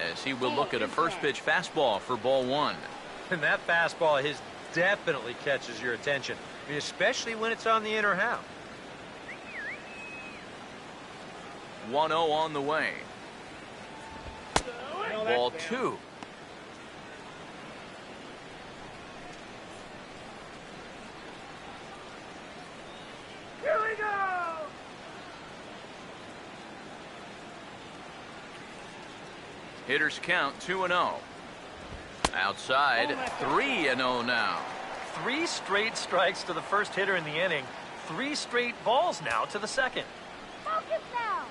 As he will look at a first pitch fastball for ball 1. And that fastball of his definitely catches your attention, especially when it's on the inner half. 1-0 on the way. Ball 2. Here we go! Hitters count 2-0. Outside, 3-0 now. 3 straight strikes to the first hitter in the inning. 3 straight balls now to the second. Focus now.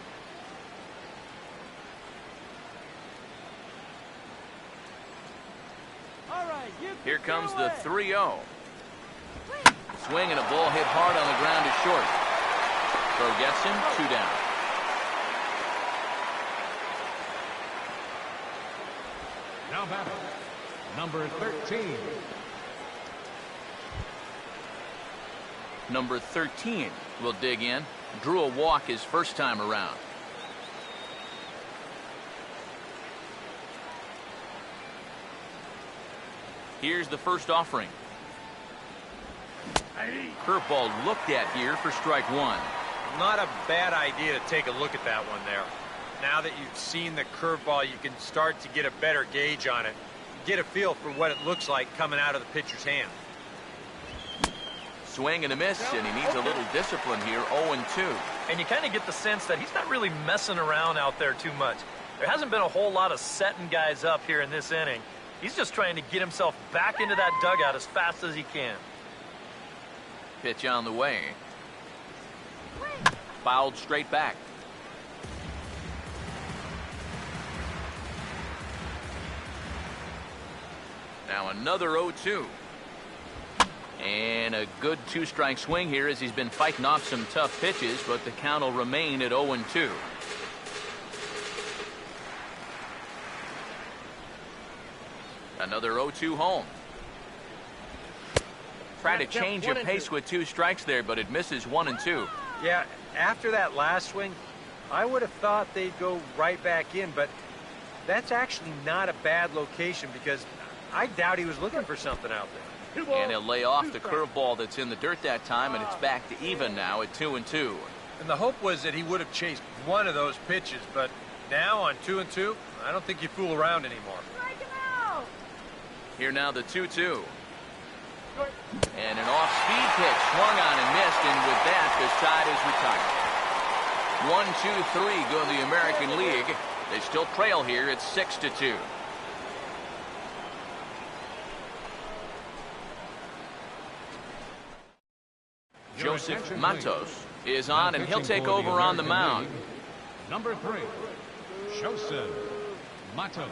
All right, here comes the 3-0. Swing and a ball hit hard on the ground to short. Throw gets him, 2 down. Now batting, number 13. Number 13 will dig in. Drew a walk his first time around. Here's the first offering. Curveball looked at here for strike 1. Not a bad idea to take a look at that one there. Now that you've seen the curveball, you can start to get a better gauge on it. Get a feel for what it looks like coming out of the pitcher's hand. Swing and a miss, and he needs a little discipline here, 0-2. And you kind of get the sense that he's not really messing around out there too much. There hasn't been a whole lot of setting guys up here in this inning. He's just trying to get himself back into that dugout as fast as he can. Pitch on the way. Fouled straight back. Now another 0-2. And a good 2-strike swing here as he's been fighting off some tough pitches, but the count will remain at 0-2. Another 0-2 home. Try to change your pace with 2 strikes there, but it misses 1-2. Yeah, after that last swing, I would have thought they'd go right back in, but that's actually not a bad location because I doubt he was looking for something out there. And he'll lay off the curveball that's in the dirt that time, and it's back to even now at 2-2. And the hope was that he would have chased one of those pitches, but now on 2-2, I don't think you fool around anymore. Strike him out. Here now the 2-2. And an off-speed pitch swung on and missed, and with that, the side is retired. 1-2-3 go to the American League. They still trail here at 6-2. Joseph Matos is on, and he'll take over on the mound. Number 3, Joseph Matos.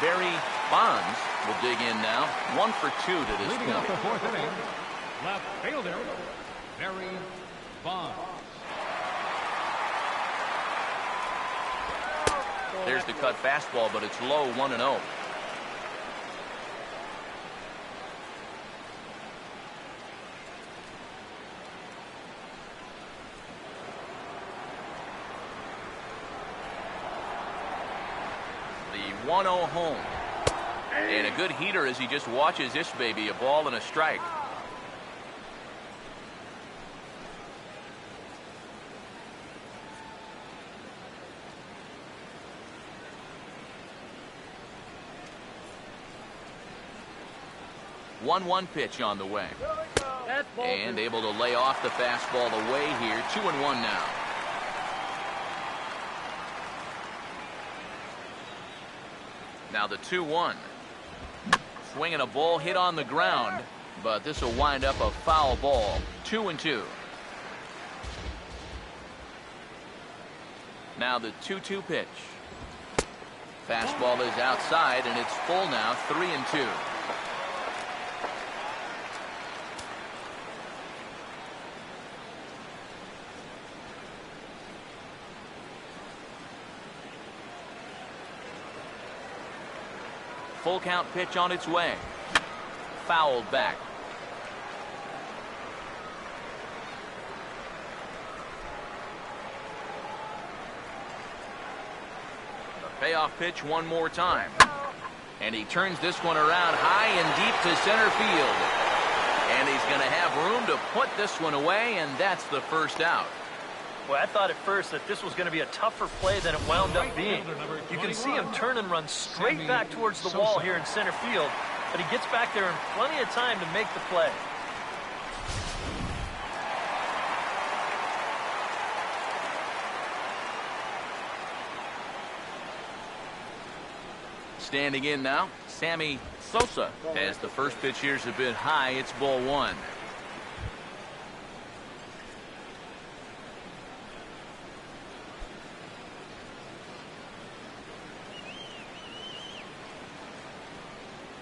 Barry Bonds will dig in now. 1 for 2 to this Leading up the point. 4th inning, left fielder, Barry Bonds. There's the cut fastball, but it's low, 1-0. The 1-0 home. And a good heater as he just watches this baby, a ball and a strike. One pitch on the way. And able to lay off the fastball away here. 2-1 now. Now the 2-1. Swinging a ball hit on the ground, but this will wind up a foul ball. 2-2. Now the 2-2 pitch. Fastball is outside, and it's full now. 3-2. Full count pitch on its way. Fouled back. The payoff pitch one more time. And he turns this one around high and deep to center field. And he's going to have room to put this one away, and that's the first out. Well, I thought at first that this was going to be a tougher play than it wound up being. You can see him turn and run straight back towards the wall here in center field, but he gets back there in plenty of time to make the play. Standing in now, Sammy Sosa. As the first pitch here's a bit high, it's ball one.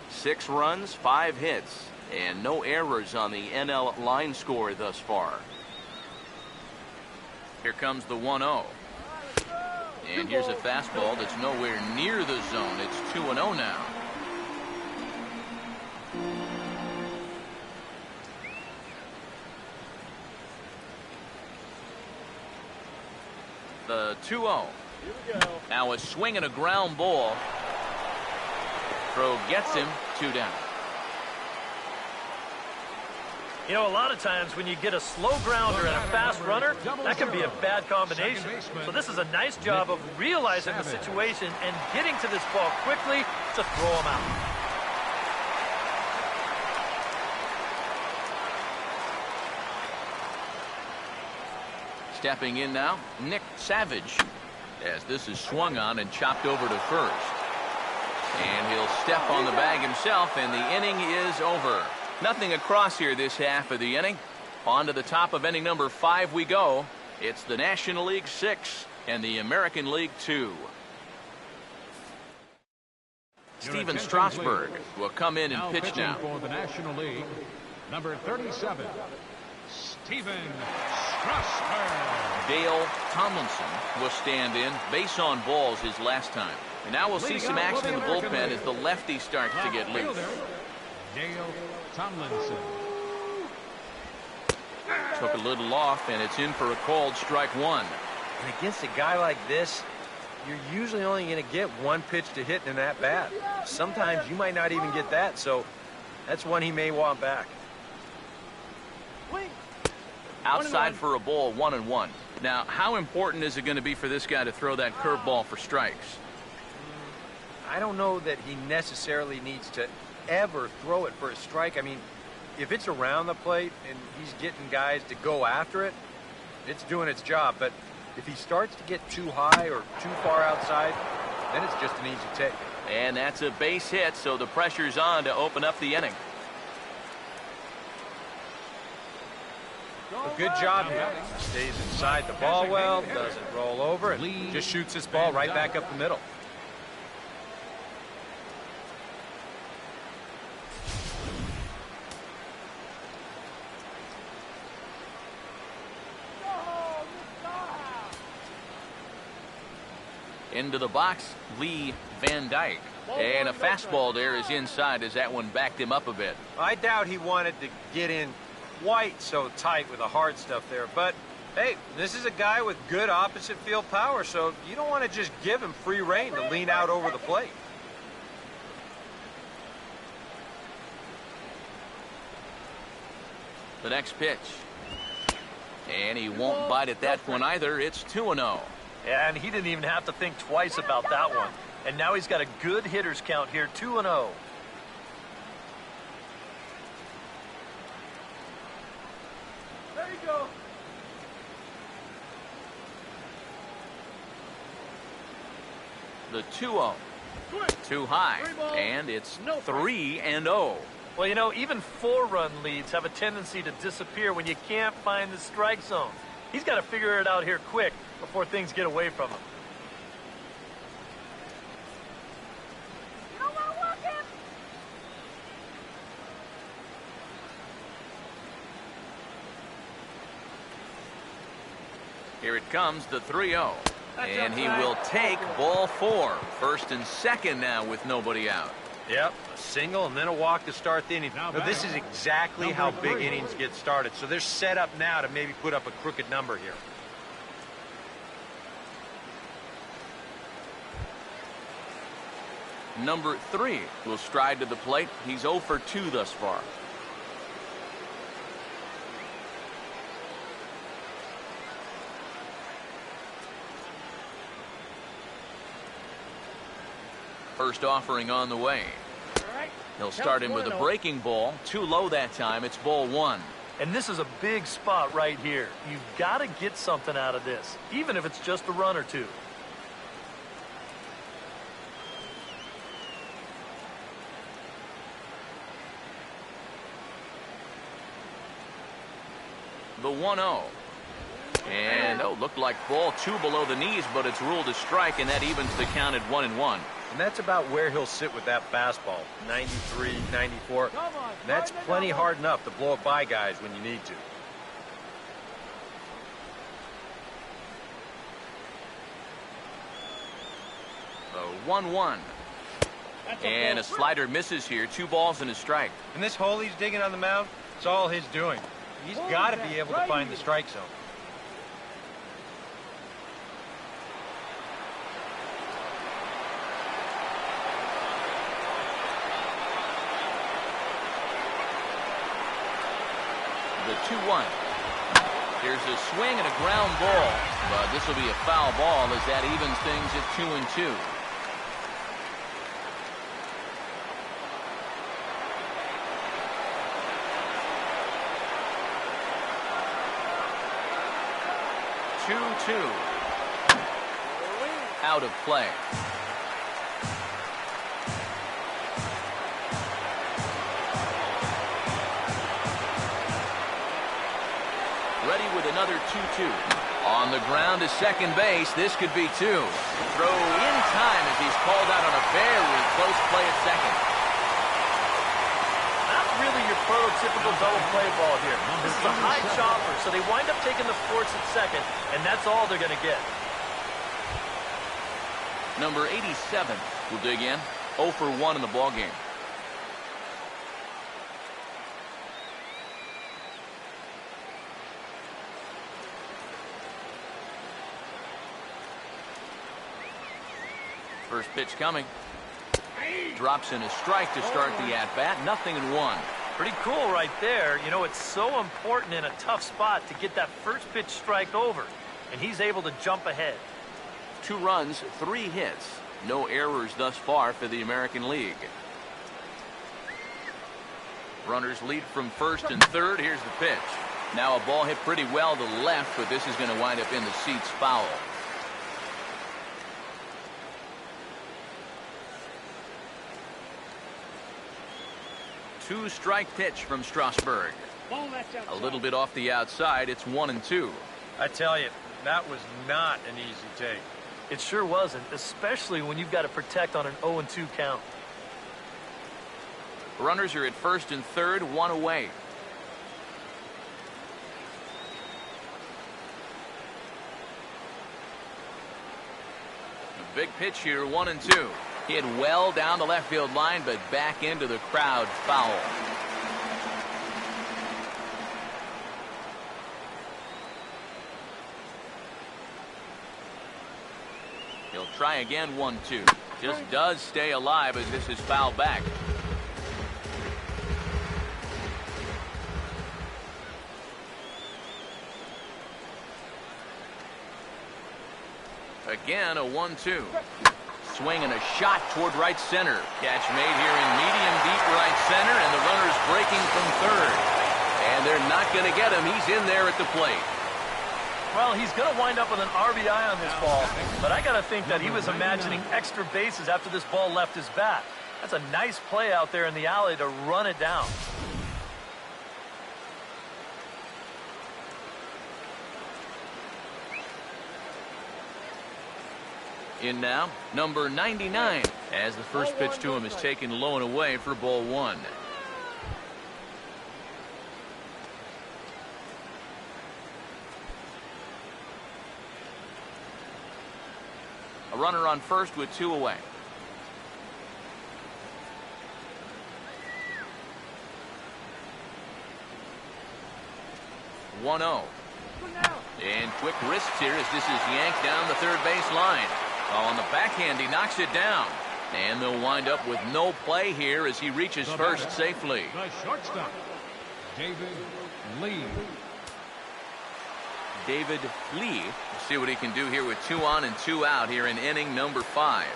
Six runs, 5 hits, and no errors on the NL line score thus far. Here comes the 1-0. And here's a fastball that's nowhere near the zone. It's 2-0 now. The 2-0. Now a swing and a ground ball. Throw gets him, 2 down. You know, a lot of times when you get a slow grounder and a fast runner, that can be a bad combination. So this is a nice job of realizing the situation and getting to this ball quickly to throw him out. Stepping in now, Nick Savage, as this is swung on and chopped over to first. And he'll step on the bag himself, and the inning is over. Nothing across here this half of the inning. On to the top of inning number 5 we go. It's the National League 6 and the American League 2. Steven Strasburg will come in and pitch now. For the National League, number 37, Steven Strasburg. Dale Tomlinson will stand in. Base on balls his last time. And now we'll see some action in the bullpen as the lefty starts to get loose. Dale Tomlinson. Took a little off, and it's in for a called strike one. And against a guy like this, you're usually only going to get one pitch to hit in that bat. Sometimes you might not even get that, so that's one he may want back. Outside for a ball, 1-1. Now, how important is it going to be for this guy to throw that curveball for strikes? I don't know that he necessarily needs to ever throw it for a strike. I mean, if it's around the plate and he's getting guys to go after it, it's doing its job. But if he starts to get too high or too far outside, then it's just an easy take. And that's a base hit, so the pressure's on to open up the inning. A good job here. Stays inside the ball well, doesn't roll over, and just shoots this ball right back up the middle. Into the box, Lee Van Dyke. And a fastball there is inside as that one backed him up a bit. I doubt he wanted to get in quite so tight with the hard stuff there. But, hey, this is a guy with good opposite field power, so you don't want to just give him free rein to lean out over the plate. The next pitch. And he won't bite at that one either. It's 2-0. Yeah, and he didn't even have to think twice about that one. And now he's got a good hitters count here, 2-0. There you go. The 2-0. Too high. And it's 3-0. Well, you know, even 4-run leads have a tendency to disappear when you can't find the strike zone. He's got to figure it out here quick before things get away from him. You don't want to walk him. Here it comes, the 3-0. And he will take ball 4. First and second now with nobody out. Yep, a single and then a walk to start the inning. Now this is exactly how big innings get started. So they're set up now to maybe put up a crooked number here. Number 3 will stride to the plate. He's 0 for 2 thus far. First offering on the way. He'll start him with a breaking ball. Too low that time. It's ball 1. And this is a big spot right here. You've got to get something out of this, even if it's just a run or two. The 1-0. And, looked like ball 2 below the knees, but it's ruled a strike, and that evens the count at 1-1. And that's about where he'll sit with that fastball, 93, 94. That's plenty hard enough to blow it by guys when you need to. The 1-1. And a slider misses here. 2 balls and a strike. And this hole he's digging on the mound, it's all his doing. He's got to be able to find the strike zone. The 2-1. Here's a swing and a ground ball, but this will be a foul ball as that evens things at 2-2. Out of play. Ready with another 2-2. On the ground to second base. This could be 2. Throw in time as he's called out on a very close play at second. Not really your prototypical double play ball here. This is a high chopper, so they wind up taking the force at second, and that's all they're going to get. Number 87 will dig in. 0 for 1 in the ballgame. First pitch coming. Drops in a strike to start the at-bat. 0-1. Pretty cool right there. You know, it's so important in a tough spot to get that first pitch strike over, and he's able to jump ahead. 2 runs, 3 hits. No errors thus far for the American League. Runners lead from first and third. Here's the pitch. Now a ball hit pretty well to left, but this is going to wind up in the seats foul. Two-strike pitch from Strasburg. A little bit off the outside. It's 1-2. I tell you, that was not an easy take. It sure wasn't, especially when you've got to protect on an 0-2 count. Runners are at first and third, 1 away. A big pitch here, 1-2. Hit well down the left field line, but back into the crowd, foul. He'll try again, 1-2. Just does stay alive as this is fouled back. Again, a 1-2. Swing and a shot toward right center. Catch made here in medium deep right center, and the runner's breaking from third. And they're not going to get him. He's in there at the plate. Well, he's going to wind up with an RBI on this ball, but I got to think that he was imagining extra bases after this ball left his bat. That's a nice play out there in the alley to run it down. In now, number 99, as the first pitch to him is taken low and away for ball 1. A runner on first with 2 away. One 0. And quick wrists here as this is yanked down the third base line. On the backhand, he knocks it down. And they'll wind up with no play here as he reaches first safely. The shortstop, David Lee. David Lee. We'll see what he can do here with 2 on and 2 out here in inning number 5.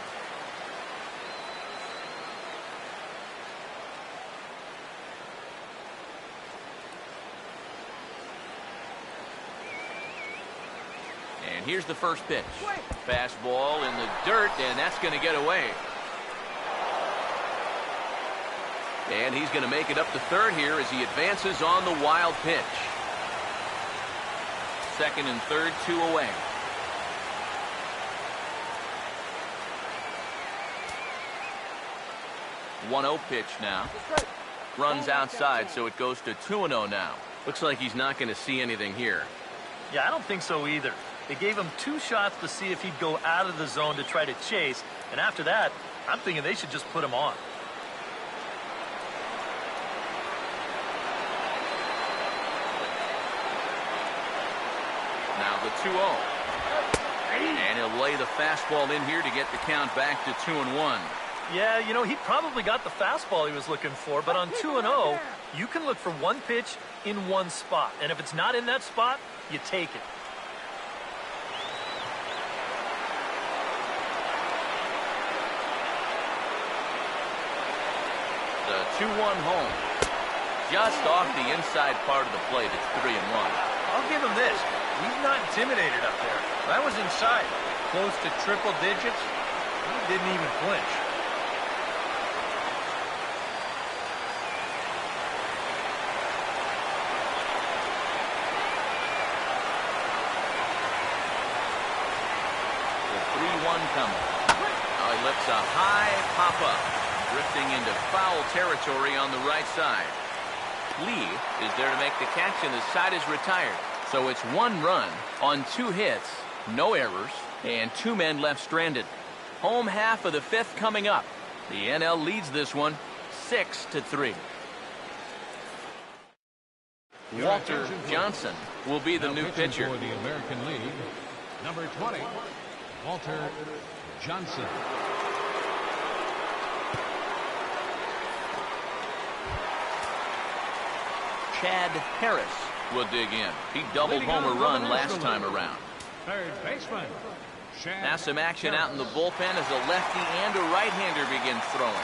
And here's the first pitch. Fastball in the dirt, and that's going to get away. And he's going to make it up to third here as he advances on the wild pitch. Second and third, 2 away. One 0 pitch now. Runs outside, so it goes to 2-0 now. Looks like he's not going to see anything here. Yeah, I don't think so either. They gave him 2 shots to see if he'd go out of the zone to try to chase, and after that, I'm thinking they should just put him on. Now the 2-0. And he'll lay the fastball in here to get the count back to 2-1. Yeah, you know, he probably got the fastball he was looking for, but on 2-0, you can look for one pitch in one spot, and if it's not in that spot, you take it. The 2-1 home. Just off the inside part of the plate. It's 3-1. I'll give him this. He's not intimidated up there. That was inside. Close to triple digits. He didn't even flinch. The 3-1 coming. Now he lets a high pop-up. Drifting into foul territory on the right side. Lee is there to make the catch, and the side is retired. So it's 1 run on 2 hits, no errors, and 2 men left stranded. Home half of the 5th coming up. The NL leads this one 6-3. Walter Johnson will be the new pitcher. For the American League, number 20, Walter Johnson. Chad Harris will dig in. He doubled home a run last time around. Third baseman. Now some action out in the bullpen as a lefty and a right-hander begin throwing.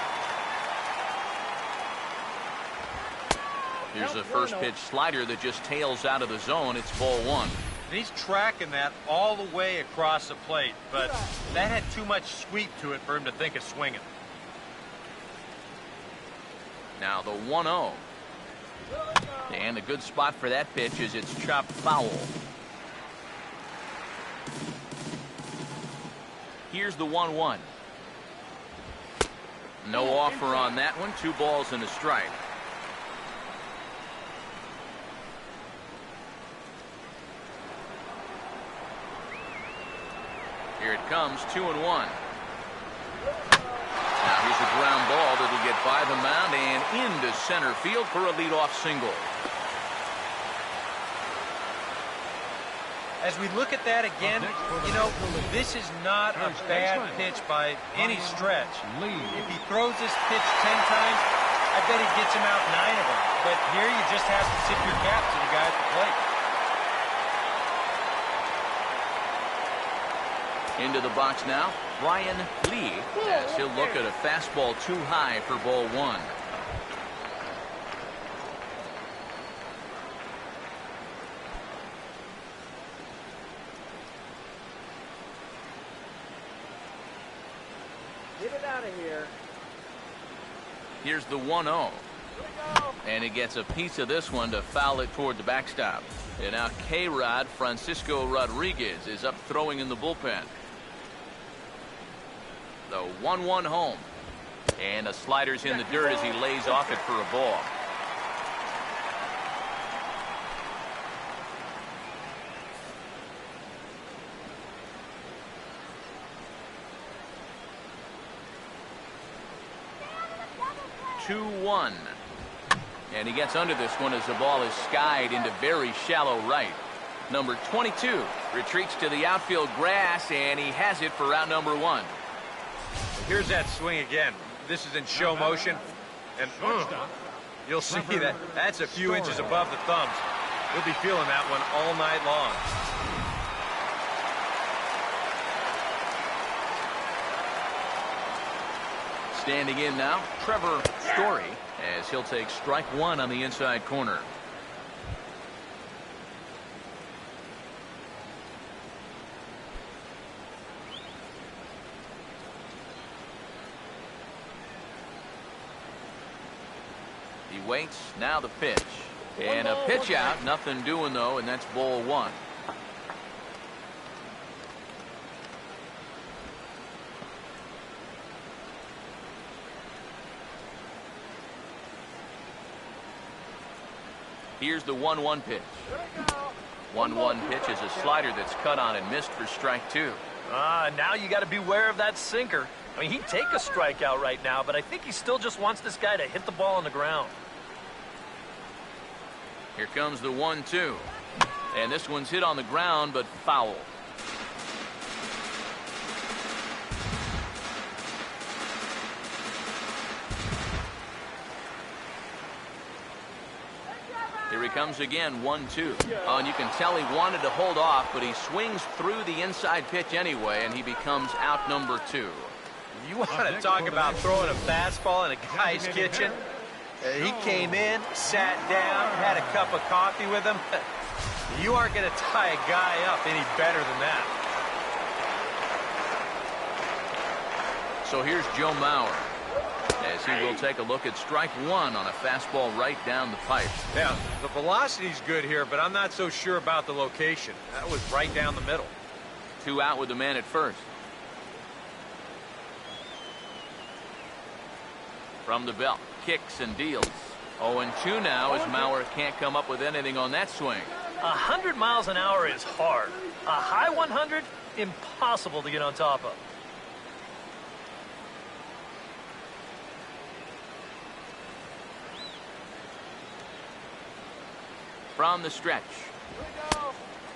Here's a first pitch slider that just tails out of the zone. It's ball 1. He's tracking that all the way across the plate, but that had too much sweep to it for him to think of swinging. Now the 1-0. And a good spot for that pitch is it's chopped foul. Here's the 1-1. No offer on that one. 2 balls and a strike. Here it comes, 2-1. Now here's a ground ball that'll get by the mound and into center field for a leadoff single. As we look at that again, you know, this is not a bad pitch by any stretch. If he throws this pitch 10 times, I bet he gets him out 9 of them. But here you just have to tip your cap to the guy at the plate. Into the box now, Brian Lee, as he'll look at a fastball too high for ball 1. Get it out of here. Here's the 1-0. And he gets a piece of this one to foul it toward the backstop. And now K-Rod Francisco Rodriguez is up throwing in the bullpen. The 1-1 home. And the slider's in the dirt as he lays off it for a ball. Two-1. And he gets under this one as the ball is skied into very shallow right. Number 22 retreats to the outfield grass, and he has it for out number 1. Here's that swing again. This is in show motion, and you'll see that that's a few inches above the thumbs. We'll be feeling that one all night long. Standing in now, Trevor Story, as he'll take strike 1 on the inside corner. He waits, now the pitch. And a pitch out, nothing doing though, and that's ball 1. Here's the 1-1 pitch. 1-1 pitch is a slider that's cut on and missed for strike 2. Now you got to beware of that sinker. I mean, he'd take a strikeout right now, but I think he still just wants this guy to hit the ball on the ground. Here comes the 1-2. And this one's hit on the ground, but foul. Here he comes again, 1-2. Oh, and you can tell he wanted to hold off, but he swings through the inside pitch anyway, and he becomes out number 2. You want to talk about throwing a fastball in a guy's kitchen? He came in, sat down, had a cup of coffee with him. You aren't going to tie a guy up any better than that. So here's Joe Mauer, as he will take a look at strike 1 on a fastball right down the pipe. Yeah, the velocity's good here, but I'm not so sure about the location. That was right down the middle. 2 out with the man at first. From the belt, kicks and deals. 0-2 now as Mauer can't come up with anything on that swing. 100 miles an hour is hard. A high 100, impossible to get on top of. From the stretch.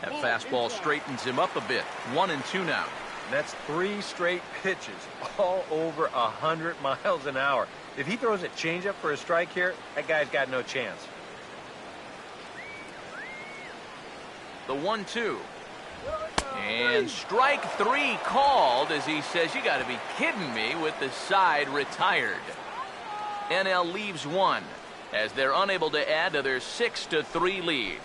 That fastball straightens him up a bit. 1-2 now. That's 3 straight pitches, all over 100 miles an hour. If he throws a changeup for a strike here, that guy's got no chance. The 1-2. And strike 3 called as he says, you got to be kidding me, with the side retired. NL leaves 1 as they're unable to add to their 6-3 lead.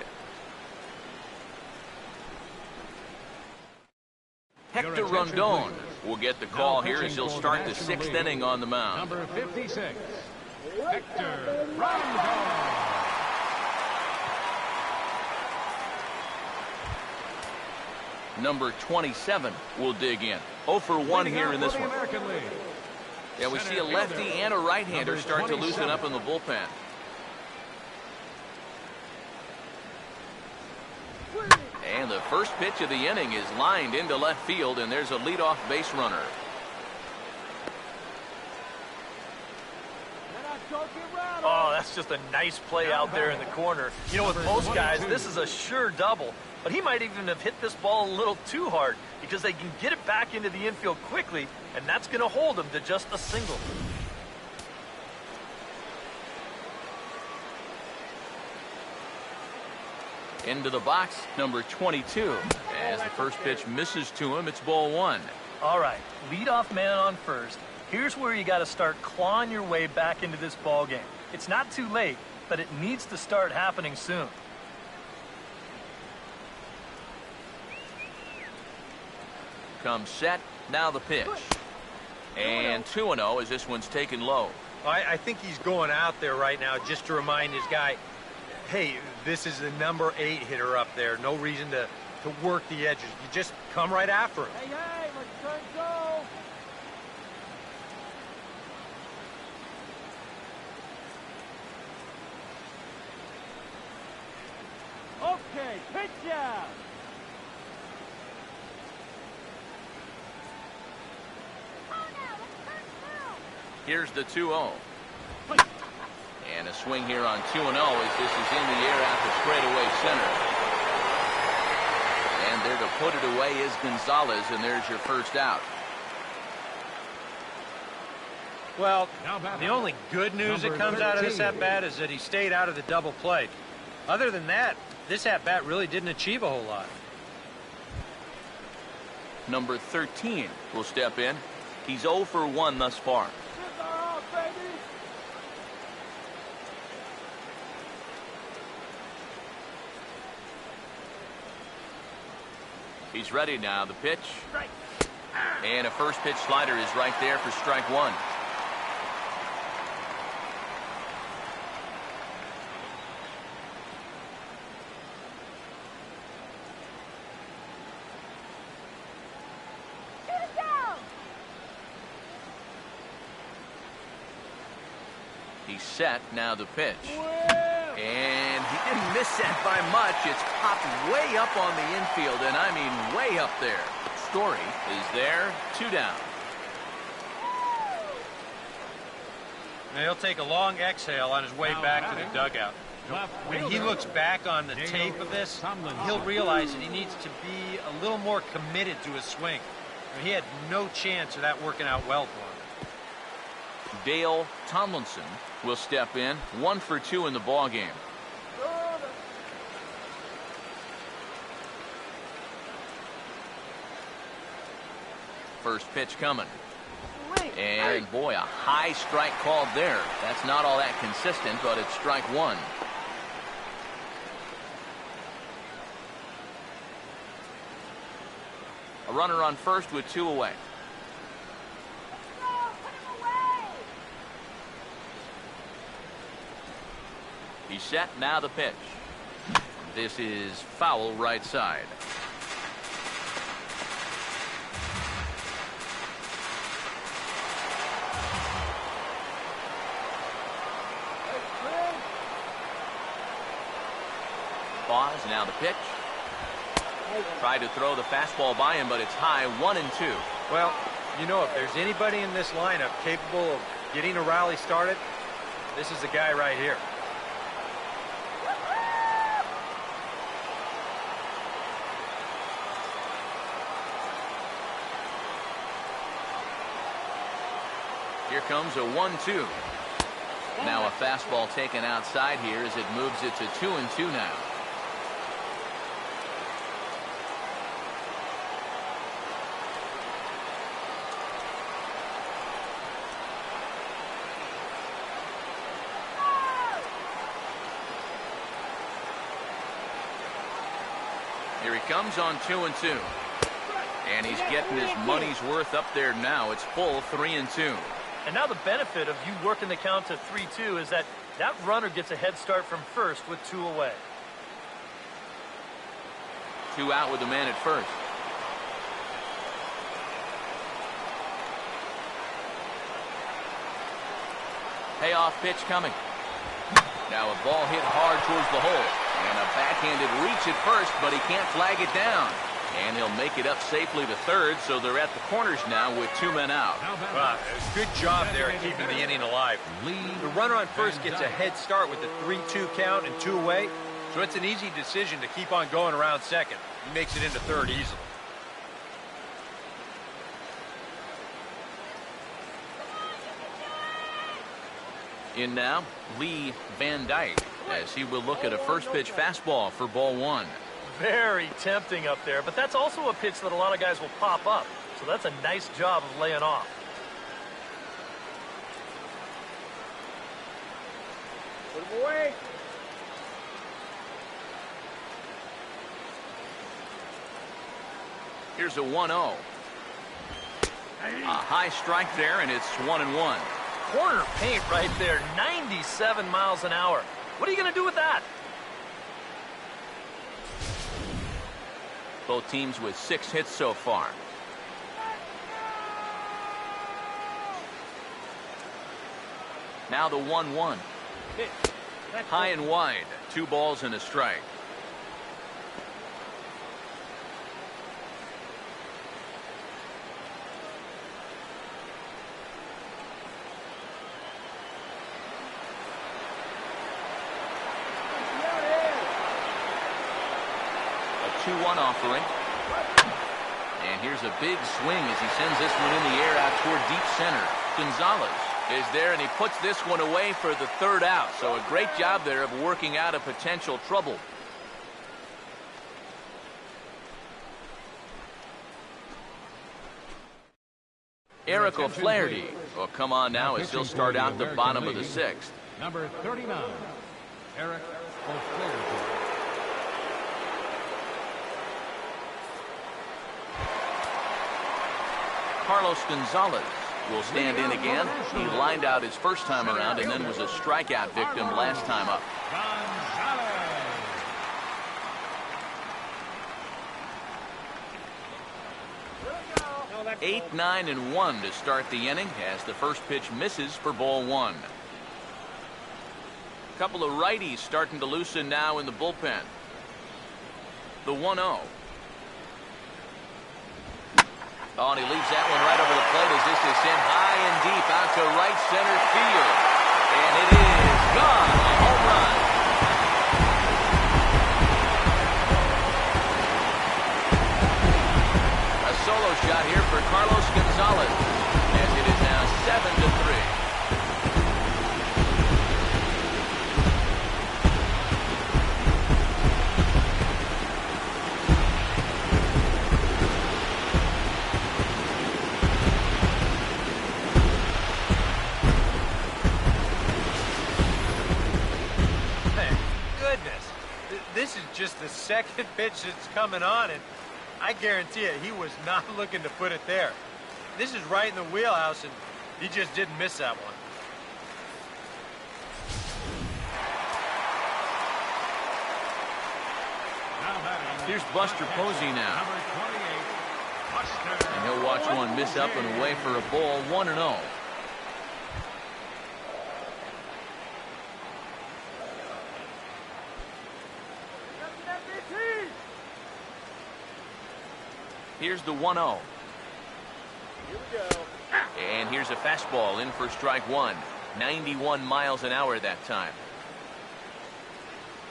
Hector Rondon will get the call here as he'll start the 6th inning on the mound. Number 56, Hector Rondon. Number 27 will dig in. 0 for 1 here in this one. Yeah, we see a lefty and a right-hander start to loosen up in the bullpen. And the first pitch of the inning is lined into left field, and there's a leadoff base runner. Oh, that's just a nice play out there in the corner. You know, with most guys, this is a sure double. But he might even have hit this ball a little too hard because they can get it back into the infield quickly, and that's going to hold him to just a single. Into the box, number 22. As the first pitch misses to him, it's ball 1. All right, leadoff man on first. Here's where you got to start clawing your way back into this ball game. It's not too late, but it needs to start happening soon. Comes set, now the pitch. And 2-0 as this one's taken low. I think he's going out there right now just to remind his guy, hey, this is the number 8 hitter up there. No reason to work the edges. You just come right after him. Hey, hey, let's turn go. Okay, pitch out. Here's the 2-0. And a swing here on 2-0 as this is in the air at the straightaway center. And there to put it away is Gonzalez, and there's your first out. Well, the only good news that comes out of this at-bat is that he stayed out of the double play. Other than that, this at-bat really didn't achieve a whole lot. Number 13 will step in. He's 0 for 1 thus far. He's ready now. The pitch. And a first pitch slider is right there for strike 1. He's set, now the pitch. And he didn't missed that by much. It's popped way up on the infield, and I mean way up there. Story is there, 2 down. Now he'll take a long exhale on his way back to the dugout. When he looks back on the tape of this, he'll realize that he needs to be a little more committed to his swing. He had no chance of that working out well for him. Dale Tomlinson will step in, 1 for 2 in the ball game. First pitch coming. And boy, a high strike called there. That's not all that consistent, but it's strike 1. A runner on first with 2 away. He's set, now the pitch. This is foul right side. Pause, now the pitch. Tried to throw the fastball by him, but it's high, 1-2. Well, you know, if there's anybody in this lineup capable of getting a rally started, this is the guy right here. Here comes a 1-2. Now a fastball taken outside here as it moves it to 2-2 now. Here he comes on 2-2. And he's getting his money's worth up there now. It's full 3-2. And now the benefit of you working the count to 3-2 is that that runner gets a head start from first with 2 away. 2 out with the man at first. Payoff pitch coming. Now a ball hit hard towards the hole. And a backhanded reach at first, but he can't flag it down. And he'll make it up safely to third, so they're at the corners now with 2 men out. Well, good job there at keeping the inning alive. The runner on first gets a head start with the 3-2 count and 2 away, so it's an easy decision to keep on going around second. He makes it into third easily. In now, Lee Van Dyke, as he will look at a first pitch fastball for ball 1. Very tempting up there, but that's also a pitch that a lot of guys will pop up. So that's a nice job of laying off. Put him away. Here's a 1-0. A high strike there, and it's 1-1. Corner paint right there, 97 miles an hour. What are you going to do with that? Both teams with 6 hits so far. Now the 1-1. High and wide. 2 balls and a strike. A 2-1 offering. And here's a big swing as he sends this one in the air out toward deep center. Gonzalez is there, and he puts this one away for the 3rd out. So a great job there of working out a potential trouble. Eric O'Flaherty will come on now as he'll start out the bottom of the 6th. Number 39, Eric O'Flaherty. Carlos Gonzalez will stand in again. He lined out his first time around and then was a strikeout victim last time up. 8, 9, and 1 to start the inning as the first pitch misses for ball 1. A couple of righties starting to loosen now in the bullpen. The 1-0. Oh, and he leaves that one right over the plate as this is sent high and deep out to right center field. And it is gone. A home run. A solo shot here for Carlos Gonzalez as it is now 7-3. This is just the second pitch that's coming on, and I guarantee you he was not looking to put it there. This is right in the wheelhouse, and he just didn't miss that one. Here's Buster Posey now. And he'll watch one miss up and away for a ball. 1-0. Here's the 1-0. Here we go. And here's a fastball in for strike one. 91 miles an hour that time.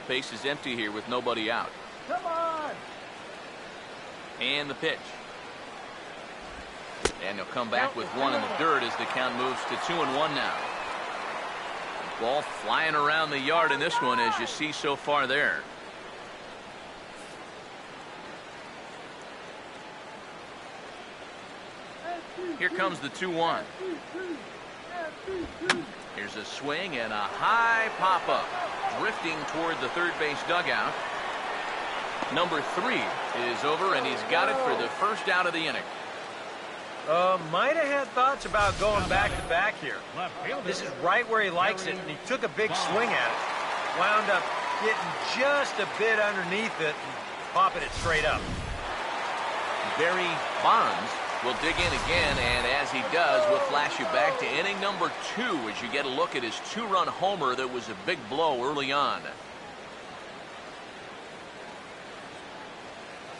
Base is empty here with nobody out. Come on. And the pitch. And he'll come back with one in the dirt as the count moves to 2-1 now. Ball flying around the yard in this one, as you see so far there. Here comes the 2-1. Here's a swing and a high pop-up. Drifting toward the third base dugout. Number 3 is over, and he's got it for the first out of the inning. Might have had thoughts about going back-to-back here. This is right where he likes it, and he took a big swing at it. Wound up getting just a bit underneath it and popping it straight up. Barry Bonds will dig in again, and as he does, we'll flash you back to inning number 2 as you get a look at his 2-run homer that was a big blow early on.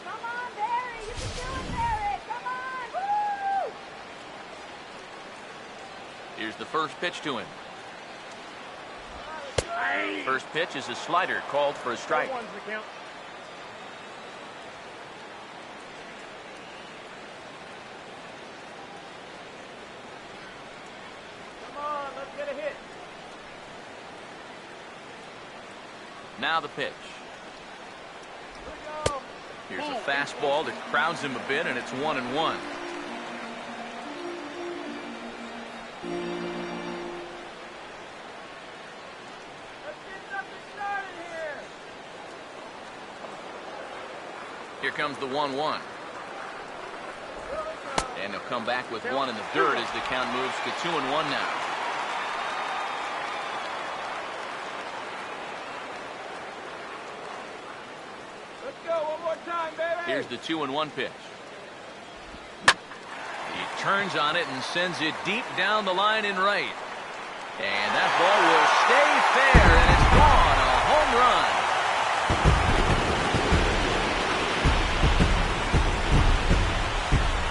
Come on, Barry! You can do it, Barry! Come on! Woo! Here's the first pitch to him. First pitch is a slider called for a strike. Now the pitch. Here's a fastball that crowds him a bit, and it's 1-1. Here comes the 1-1. And he'll come back with one in the dirt as the count moves to 2-1 now. Here's the 2-1 pitch. He turns on it and sends it deep down the line in right. And that ball will stay fair, and it's gone. A home run.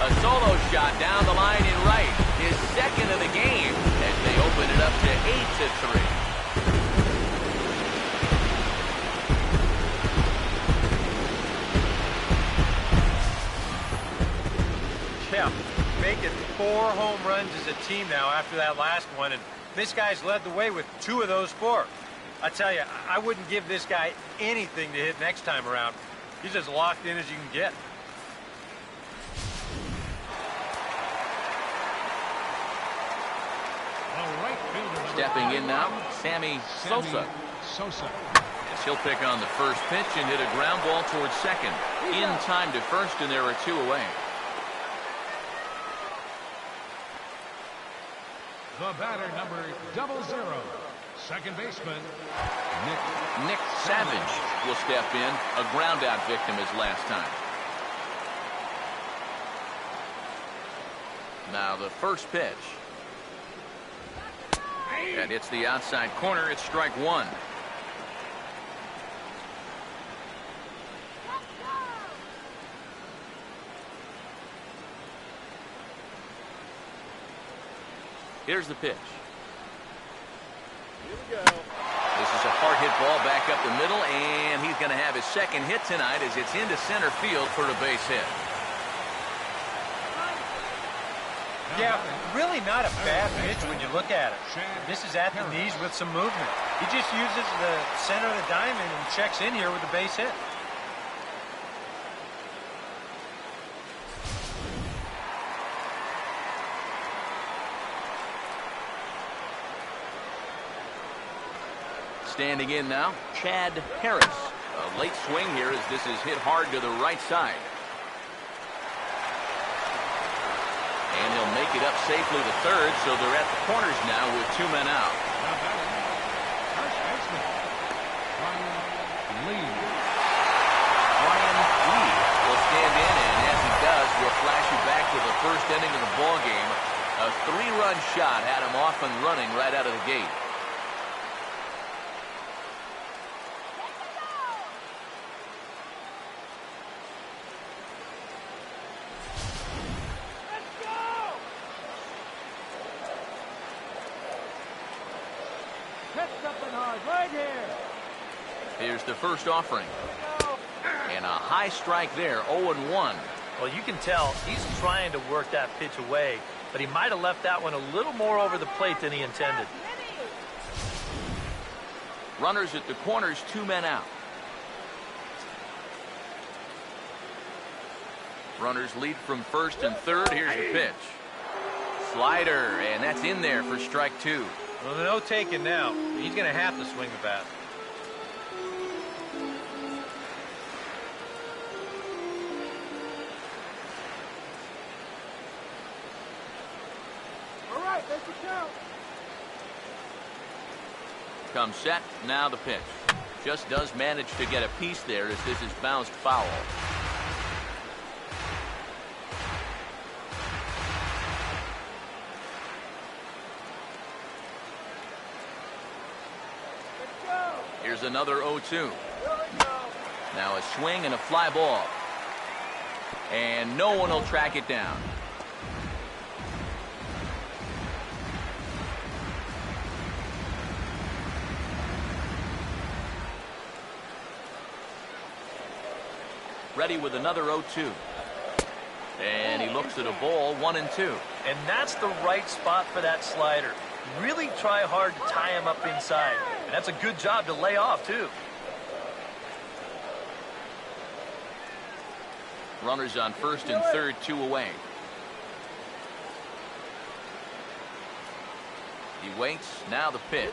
A solo shot down the line in right. His second of the game as they open it up to 8-3. Yeah, making 4 home runs as a team now after that last one, and this guy's led the way with 2 of those 4. I tell you, I wouldn't give this guy anything to hit next time around. He's as locked in as you can get. Stepping in now, Sammy Sosa. As he'll pick on the first pitch and hit a ground ball towards second. In time to first, and there are 2 away. The batter, number 00, second baseman, Nick Savage will step in. A ground out victim as last time. Now the first pitch. And it's the outside corner. It's strike one. Here's the pitch. Here we go. This is a hard hit ball back up the middle, and he's going to have his second hit tonight as it's into center field for a base hit. Yeah, really not a bad pitch when you look at it. This is at the knees with some movement. He just uses the center of the diamond and checks in here with a base hit. Standing in now, Chad Harris. A late swing here as this is hit hard to the right side. And he'll make it up safely to third, so they're at the corners now with 2 men out. Brian Lee will stand in, and as he does, we'll flash you back to the first inning of the ball game. A 3-run shot had him off and running right out of the gate. Right here. Here's the first offering. And a high strike there, 0-1. Well, you can tell he's trying to work that pitch away, but he might have left that one a little more over the plate than he intended. Runners at the corners, 2 men out. Runners lead from first and third. Here's the pitch. Slider, and that's in there for strike 2. Well, no taking now. He's going to have to swing the bat. All right, let's count. Come set, now the pitch. Just does manage to get a piece there as this is bounced foul. Here's another 0-2. Now a swing and a fly ball. And no one will track it down. Ready with another 0-2. And he looks at a ball, 1-2. And that's the right spot for that slider. Really try hard to tie him up inside. And that's a good job to lay off, too. Runners on first and third, 2 away. He waits, now the pitch.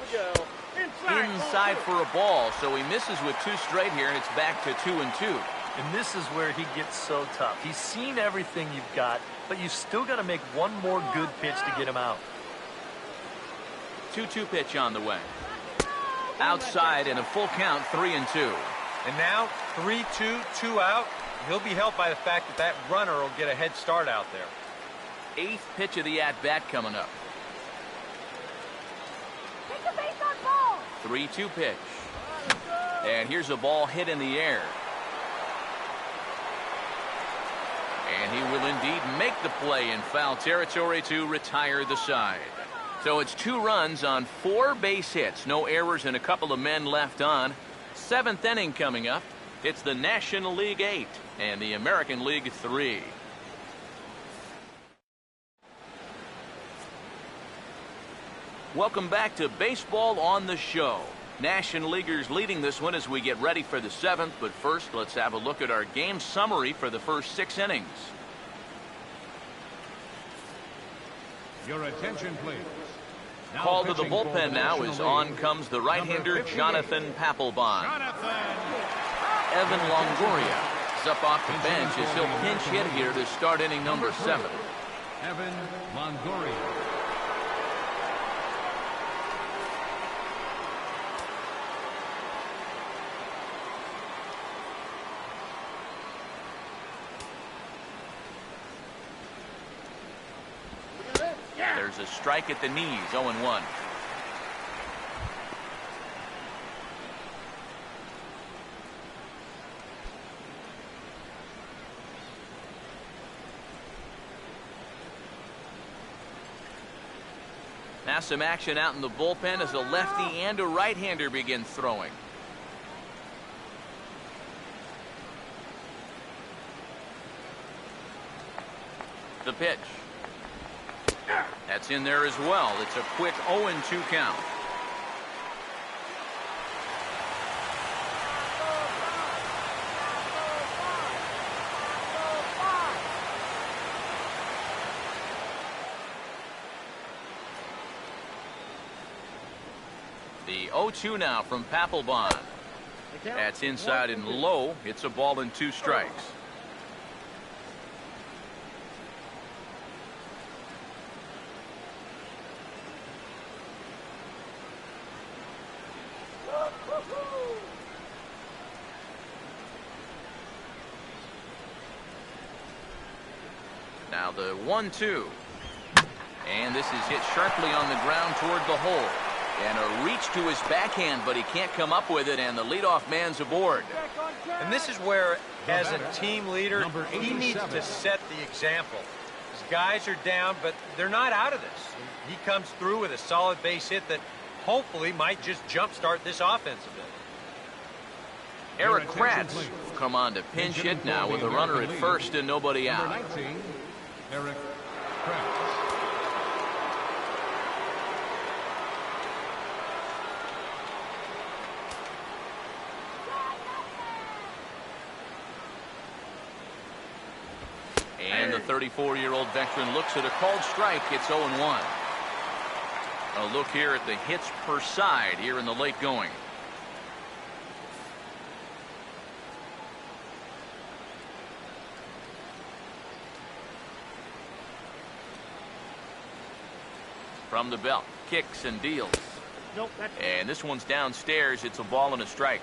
Inside for a ball, so he misses with 2 straight here, and it's back to 2-2. And this is where he gets so tough. He's seen everything you've got, but you've still got to make one more good pitch to get him out. 2-2 pitch on the way. Outside and a full count, 3-2. And now 3-2, 2 out. He'll be helped by the fact that that runner will get a head start out there. 8th pitch of the at-bat coming up. Take the base on ball. 3-2 pitch. And here's a ball hit in the air. And he will indeed make the play in foul territory to retire the side. So it's 2 runs on 4 base hits. No errors and a couple of men left on. 7th inning coming up. It's the National League 8 and the American League 3. Welcome back to Baseball on the Show. National Leaguers leading this one as we get ready for the 7th. But first, let's have a look at our game summary for the first 6 innings. Your attention, please. Call to the bullpen now as on comes the right-hander Jonathan Papelbon. Evan Longoria is up off the bench as he'll pinch hit here to start inning number 7. Evan Longoria. There's a strike at the knees, 0-1. has some action out in the bullpen as a lefty and a right-hander begin throwing. The pitch. That's in there as well. It's a quick 0-2 count. The 0-2 now from Papelbon. That's inside and low. It's a ball and 2 strikes. Now the 1-2. And this is hit sharply on the ground toward the hole. And a reach to his backhand, but he can't come up with it, and the leadoff man's aboard. And this is where, as a team leader, he needs to set the example. His guys are down, but they're not out of this. He comes through with a solid base hit that hopefully might just jumpstart this offense a bit. Eric Kratz come on to pinch hit now with a runner at first and nobody out. Number 19, Eric Kratz. And the 34-year-old veteran looks at a called strike. It's 0-1. A look here at the hits per side here in the late going. From the belt, kicks and deals. Nope, and this one's downstairs. It's a ball and a strike.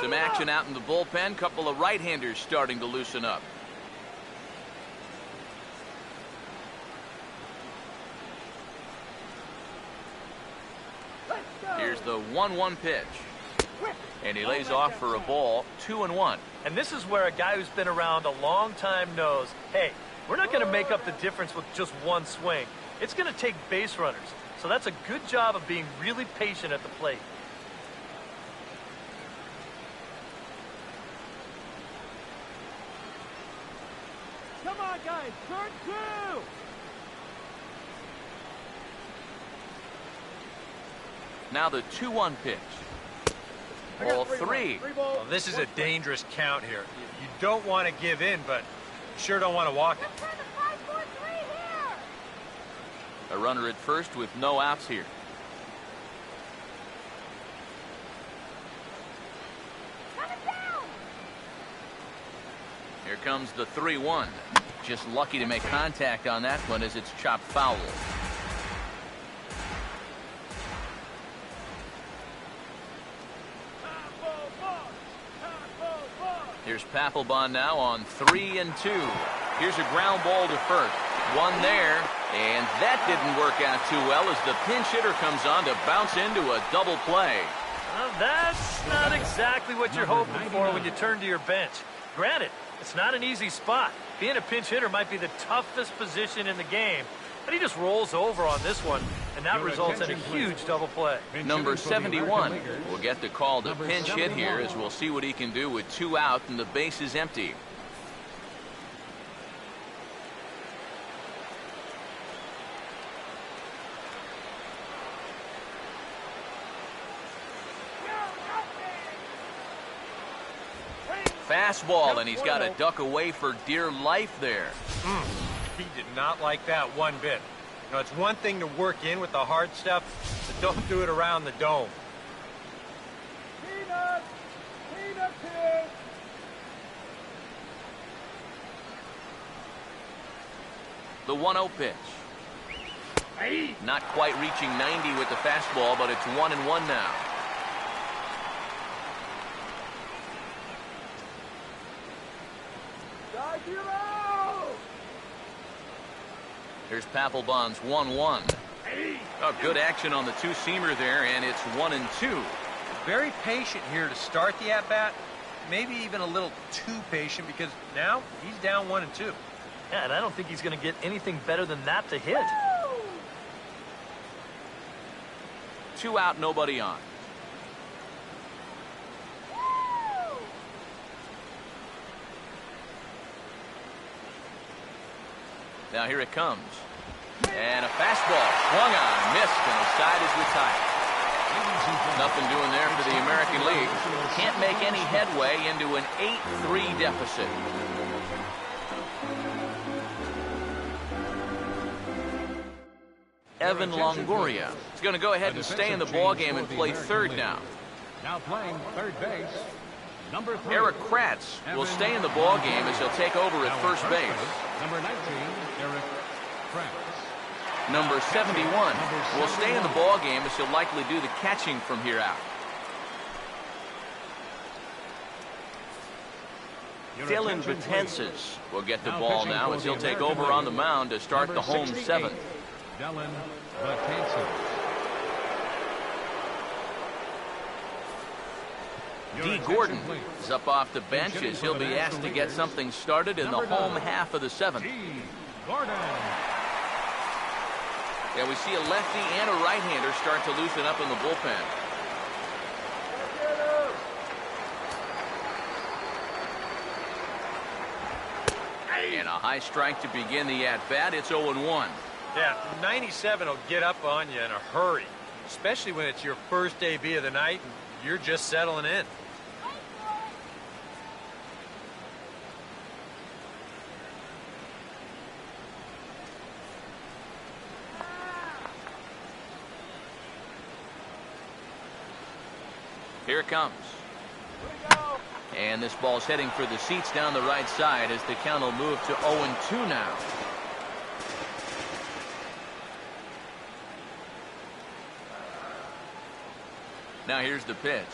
Some action out in the bullpen. Couple of right-handers starting to loosen up. Here's the 1-1 pitch. And he lays off for a ball. 2-1. And this is where a guy who's been around a long time knows, hey, we're not going to make up the difference with just one swing. It's going to take base runners. So that's a good job of being really patient at the plate. Come on, guys. Turn 2. Now the 2-1 pitch. Ball 3. Well, this is a dangerous count here. You don't want to give in, but you sure don't want to walk it. Let's run the 5-4-3 here. A runner at first with no outs here. Coming down. Here comes the 3-1. Just lucky to make contact on that one as it's chopped foul. Here's Papelbon now on 3-2. Here's a ground ball to first. One there, and that didn't work out too well as the pinch hitter comes on to bounce into a double play. Well, that's not exactly what you're hoping for when you turn to your bench. Granted, it's not an easy spot. Being a pinch hitter might be the toughest position in the game, but he just rolls over on this one, and that results in a huge double play. Number 71 will get the call to pinch hit here as we'll see what he can do with 2 out and the base is empty. Fastball, and he's got to duck away for dear life there. He did not like that one bit. You know, it's one thing to work in with the hard stuff, but don't do it around the dome. Peanuts! Peanuts here! The 1-0 pitch. Not quite reaching 90 with the fastball, but it's 1-1 now. Here's Papelbon's 1-1. Oh, good action on the two-seamer there, and it's 1-2. Very patient here to start the at-bat. Maybe even a little too patient because now he's down 1-2. Yeah, and I don't think he's going to get anything better than that to hit. 2 out, nobody on. Now here it comes. And a fastball swung on, missed, and the side is retired. Nothing doing there for the American League. Can't make any headway into an 8-3 deficit. Evan Longoria is going to go ahead and stay in the ballgame and play third now. Now playing third base, number 3. Eric Kratz will stay in the ballgame as he'll take over at first base. Number 19, Eric Kratz. Number 71 will stay in the ballgame as he'll likely do the catching from here out. Dylan Betances will get the ball now as he'll take over on the mound to start the home 7th. Dylan Betances. D. Gordon is up off the bench as he'll be asked to get something started in the home half of the 7th. D. Gordon. Yeah, we see a lefty and a right-hander start to loosen up in the bullpen. And a high strike to begin the at-bat. It's 0-1. Yeah, 97 will get up on you in a hurry, especially when it's your first AB of the night and you're just settling in. Here it comes. And this ball's heading for the seats down the right side as the count will move to 0-2 now. Now here's the pitch.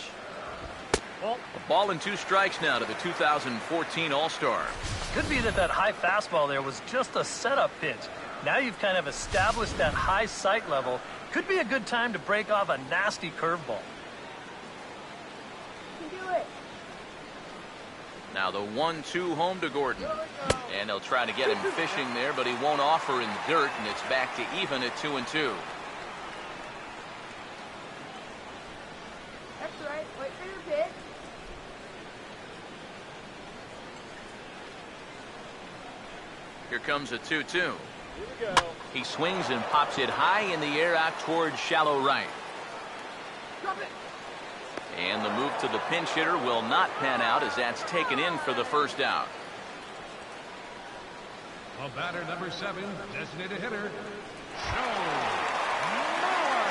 A ball and 2 strikes now to the 2014 All-Star. Could be that high fastball there was just a setup pitch. Now you've kind of established that high sight level. Could be a good time to break off a nasty curveball. Now the 1-2 home to Gordon. And they'll try to get him fishing there, but he won't offer in the dirt, and it's back to even at 2-2. That's right. Wait for your pitch. Here comes a 2-2. He swings and pops it high in the air out towards shallow right. Drop it. And the move to the pinch hitter will not pan out as that's taken in for the first out. A batter number 7, designated hitter,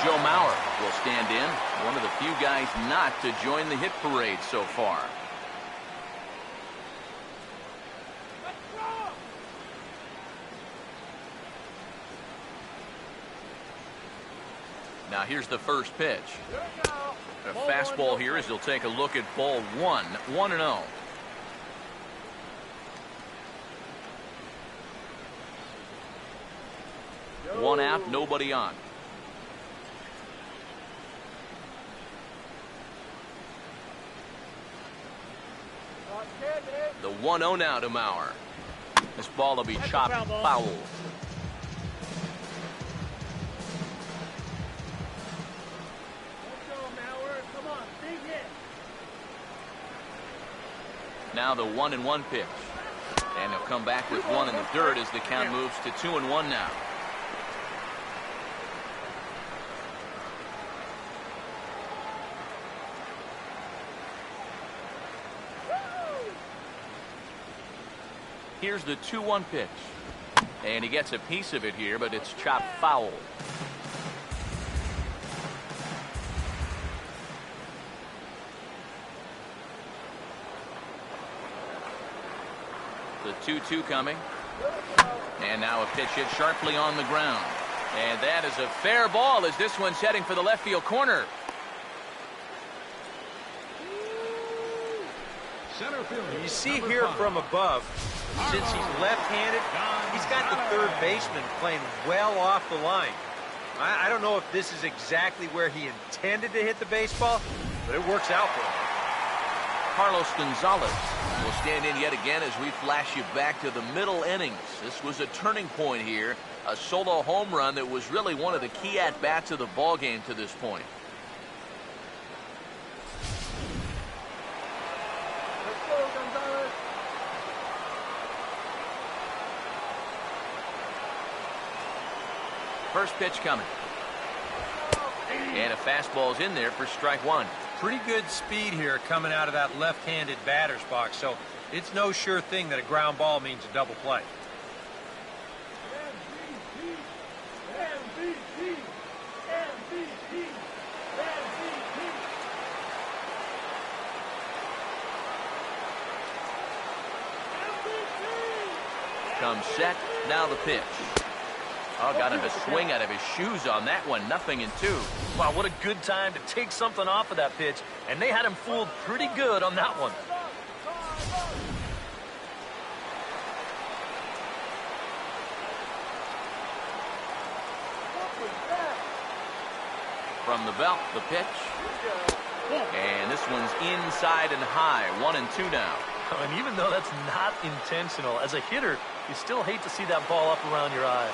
Joe Mauer will stand in, one of the few guys not to join the hit parade so far. Now here's the first pitch. A fastball here as he'll take a look at ball 1, 1-0. One out, nobody on. The 1-0 now to Mauer. This ball will be chopped foul. Now the 1-1 pitch. And he'll come back with 1 in the dirt as the count moves to 2-1 now. Here's the 2-1 pitch. And he gets a piece of it here, but it's chopped foul. The 2-2 coming. And now a pitch hit sharply on the ground. And that is a fair ball as this one's heading for the left field corner. center field. You see here from above, since he's left-handed, he's got the third baseman playing well off the line. I don't know if this is exactly where he intended to hit the baseball, but it works out for him. Carlos Gonzalez will stand in yet again as we flash you back to the middle innings. This was a turning point here. A solo home run that was really one of the key at-bats of the ball game to this point. Let's go, Gonzalez. First pitch coming. And a fastball's in there for strike one. Pretty good speed here coming out of that left-handed batter's box, so it's no sure thing that a ground ball means a double play. MVP. Comes set, now the pitch. Oh, got him to swing out of his shoes on that one. 0-2. Wow, what a good time to take something off of that pitch. And they had him fooled pretty good on that one. From the belt, the pitch. And this one's inside and high. 1-2 now. And even though that's not intentional, as a hitter, you still hate to see that ball up around your eyes.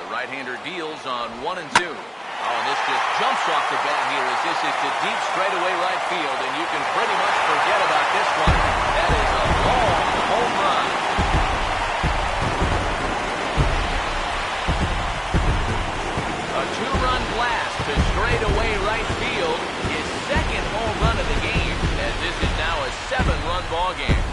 The right-hander deals on 1-2. Oh, and this just jumps off the bat here as this is to deep straightaway right field, and you can pretty much forget about this one. That is a long home run. A two-run blast to straightaway right field, his second home run of the game, as this is now a 7-run ball game.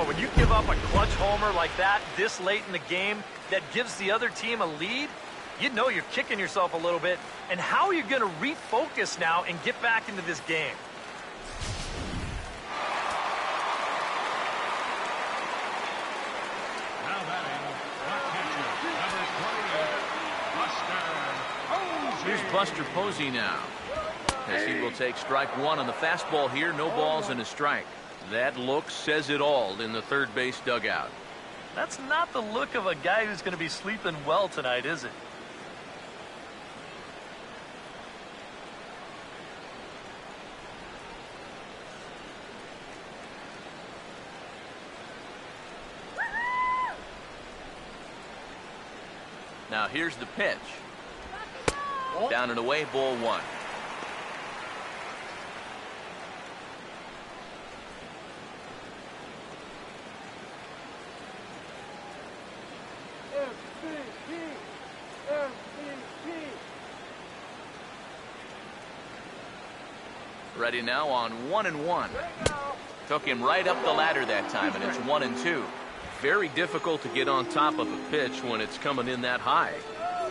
When you give up a clutch homer like that this late in the game that gives the other team a lead, you know you're kicking yourself a little bit. And how are you going to refocus now and get back into this game? Now batting, number 28, Buster Posey. Here's Buster Posey now, as he will take strike one on the fastball here. No balls and a strike. That look says it all in the third base dugout. That's not the look of a guy who's going to be sleeping well tonight, is it? Now here's the pitch. Down and away, ball one. Ready now on 1-1. Took him right up the ladder that time, and it's 1-2. Very difficult to get on top of a pitch when it's coming in that high.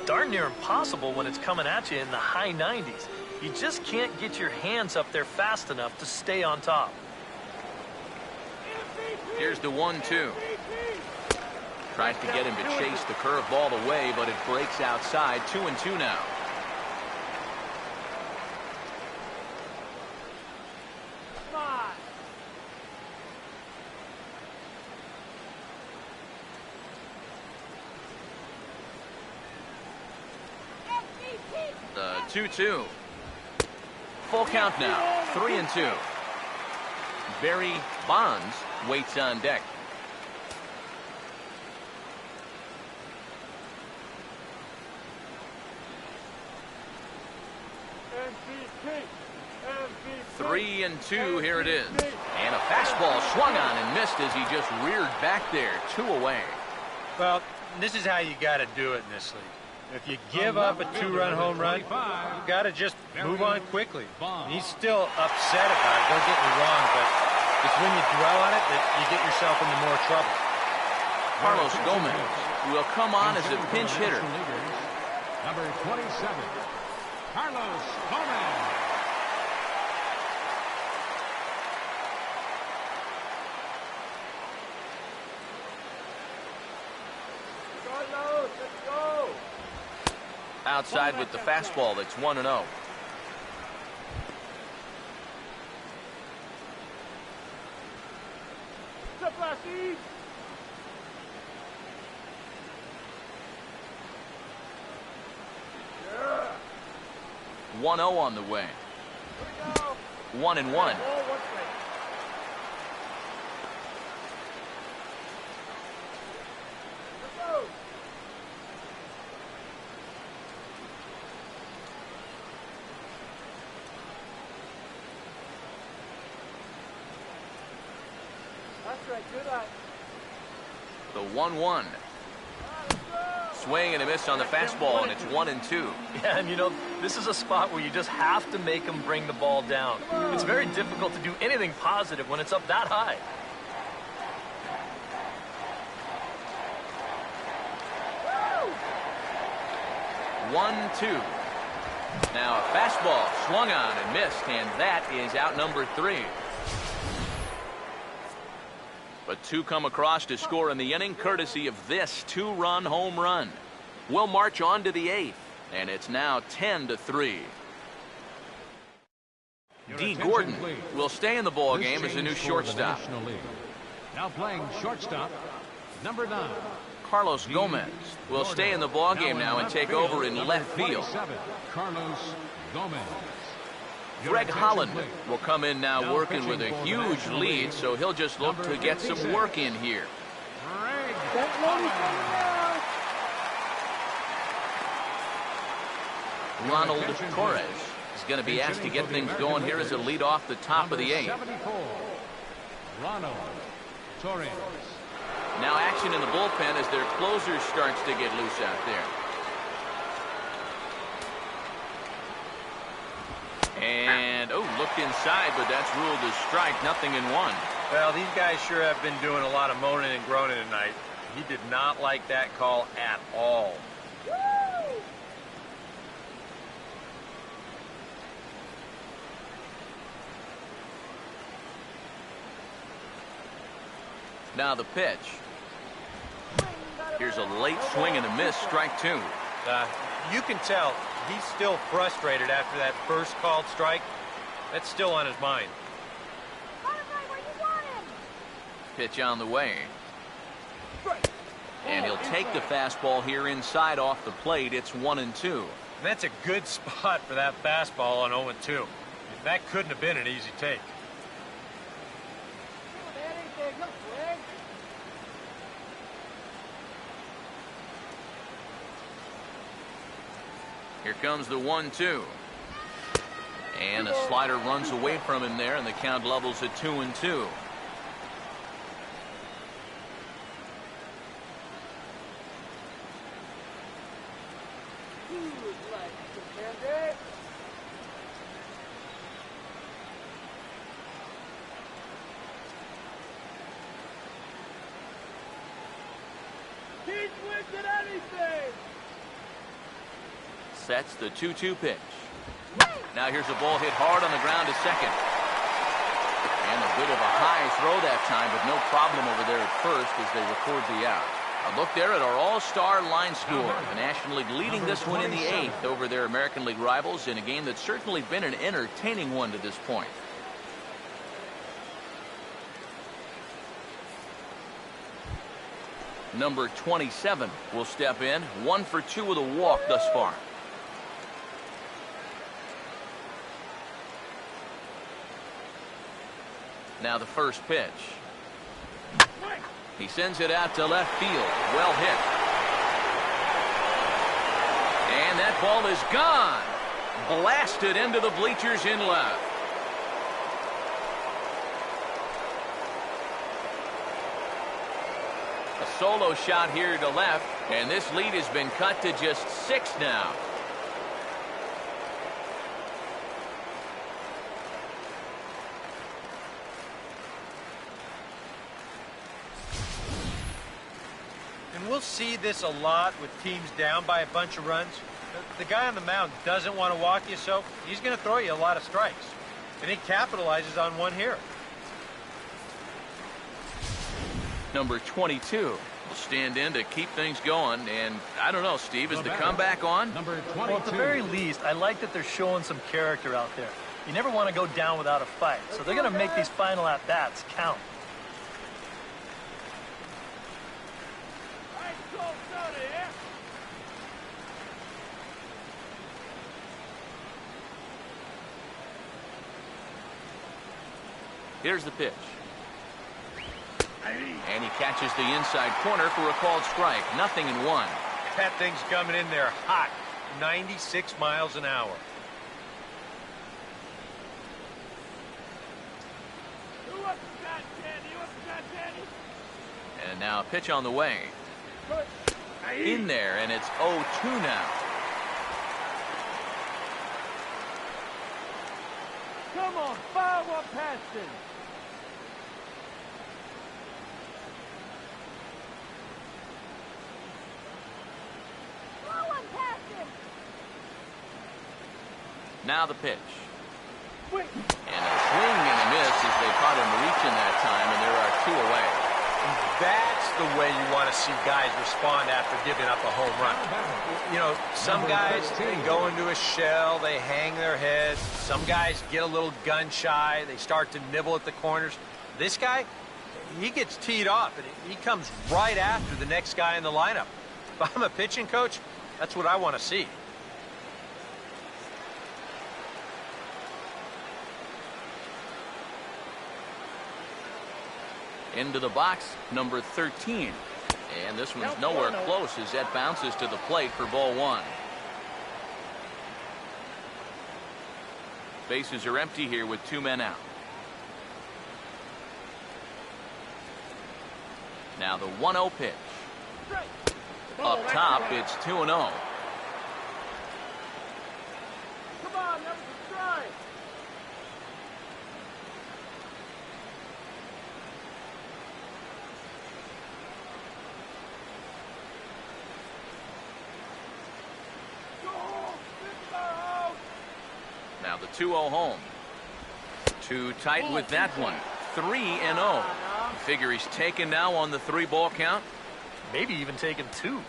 Darn near impossible when it's coming at you in the high 90s. You just can't get your hands up there fast enough to stay on top. Here's the 1-2. Tries to get him to chase the curveball away, but it breaks outside. 2-2 now. The 2-2. Full count now. 3-2. Barry Bonds waits on deck. MVP. 3-2. Here it is. And a fastball swung on and missed as he just reared back there. 2 away. Well, this is how you got to do it in this league. If you give up a 2-run home run, you got to just move on quickly. And he's still upset about it, don't get me wrong, but it's when you dwell on it that you get yourself into more trouble. Carlos Gomez will come on as a pinch hitter. Number 27, Carlos Gomez. Carlos, let's go. Outside with the fastball. That's 1-0. Steve. 1-0 on the way. 1-1. That's right, good eye. The 1-1. Swing and a miss on the fastball, and it's 1-2. Yeah, and you know, this is a spot where you just have to make him bring the ball down. It's very difficult to do anything positive when it's up that high. Woo! 1-2. Now a fastball swung on and missed, and that is out number 3. But 2 come across to score in the inning, courtesy of this 2-run home run. We'll march on to the 8th, and it's now 10-3. D. Gordon will stay in the ball game as a new shortstop. Now playing shortstop, number 9. Carlos Gomez will stay in the ball game now and take over in left field. Carlos Gomez. Greg Holland will come in now working with a huge lead, so he'll just look to get some work in here. Ronald Torres is going to be asked to get things going here as a lead off the top of the 8th. Ronald Torres. Now action in the bullpen as their closer starts to get loose out there. And, looked inside, but that's ruled as strike, nothing in 1. Well, these guys sure have been doing a lot of moaning and groaning tonight. He did not like that call at all. Woo! Now the pitch. Here's a late swing and a miss, strike 2. You can tell he's still frustrated after that first called strike. That's still on his mind. Pitch on the way. And he'll take the fastball here inside off the plate. It's 1-2. That's a good spot for that fastball on 0-2. That couldn't have been an easy take. Here comes the 1-2. And a slider runs away from him there, and the count levels at 2-2. He's wicked anything. Sets the 2-2 pitch. Now here's a ball hit hard on the ground to second. And a bit of a high throw that time, but no problem over there at first as they record the out. A look there at our all-star line score. The National League leading this one in the 8th over their American League rivals in a game that's certainly been an entertaining one to this point. Number 27 will step in. 1 for 2 with a walk thus far. Now the first pitch. He sends it out to left field. Well hit. And that ball is gone. Blasted into the bleachers in left. A solo shot here to left, and this lead has been cut to just 6 now. And we'll see this a lot with teams down by a bunch of runs. The guy on the mound doesn't want to walk you, so he's going to throw you a lot of strikes. And he capitalizes on one here. Number 22 will stand in to keep things going. And I don't know, Steve, is the comeback on? Number 22. Well, at the very least, I like that they're showing some character out there. You never want to go down without a fight, so they're going to make these final at-bats count. Here's the pitch. And he catches the inside corner for a called strike. 0-1. That thing's coming in there hot. 96 miles an hour. And now a pitch on the way. In there, and it's 0-2 now. Come on, fire one past him. Throw one past him. Now the pitch. Wait. And a swing and a miss as they caught him reaching that time, and there are 2 away. That's the way you want to see guys respond after giving up a home run. You know, some guys, they go into a shell, they hang their heads. Some guys get a little gun shy, they start to nibble at the corners. This guy, he gets teed off, and he comes right after the next guy in the lineup. If I'm a pitching coach, that's what I want to see. Into the box, number 13. And this one's nowhere close as that bounces to the plate for ball 1. Bases are empty here with 2 men out. Now the 1-0 pitch. Up top, it's 2-0. Come on, that was a strike. Now the 2-0 home. Too tight with that one. 3-0. Figure he's taken now on the 3-ball count. Maybe even taking 2.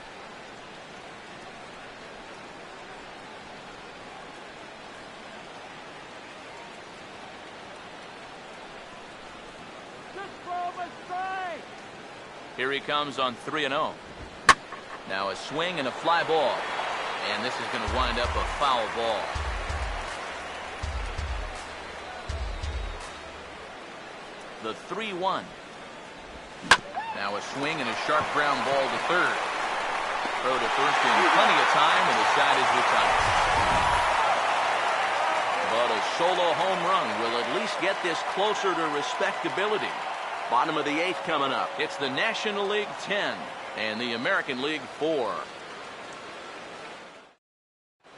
Just throw him a strike. Here he comes on 3-0. Now a swing and a fly ball. And this is going to wind up a foul ball. The 3-1. Now a swing and a sharp ground ball to third. Throw to first in plenty of time, and the side is retired. But a solo home run will at least get this closer to respectability. Bottom of the 8th coming up. It's the National League 10 and the American League 4.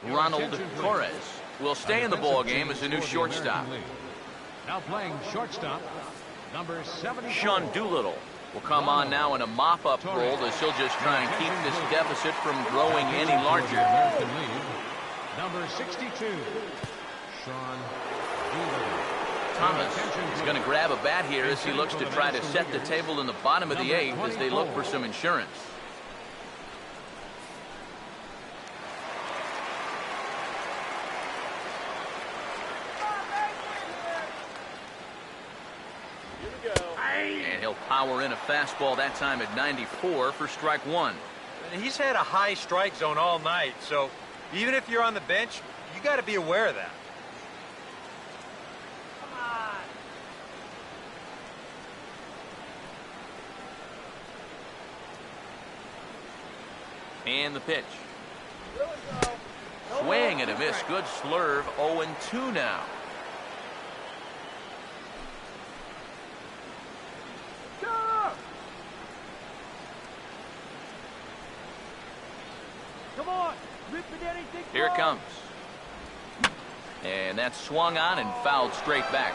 Ronald Torres will stay in the ball game as a new shortstop. Now playing shortstop, number 70. Sean Doolittle will come on now in a mop-up role as he'll just try and keep this deficit from growing any larger. American League, number 62, Sean Doolittle. Thomas is going to grab a bat here as he looks to try to set the table in the bottom of the 8th as they look for some insurance. And he'll power in a fastball that time at 94 for strike 1. And he's had a high strike zone all night, so even if you're on the bench, you got to be aware of that. And the pitch. Swing and a miss. Good slurve. 0-2 now. Come on, rip it anything. Here it comes. And that's swung on and fouled straight back.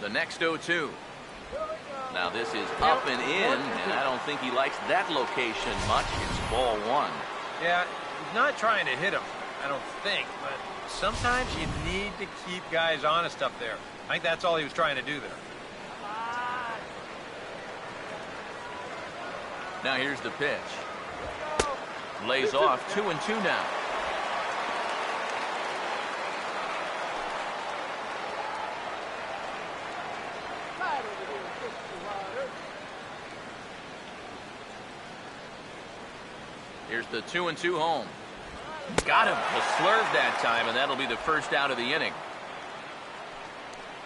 The next 0-2. Now this is up and in, and I don't think he likes that location much. It's ball 1. Yeah, he's not trying to hit him, I don't think, but sometimes you need to keep guys honest up there. I think that's all he was trying to do there. Now here's the pitch. Lays off. 2-2 now. Here's the 2-2 home. Got him. A slurve that time, and that'll be the first out of the inning.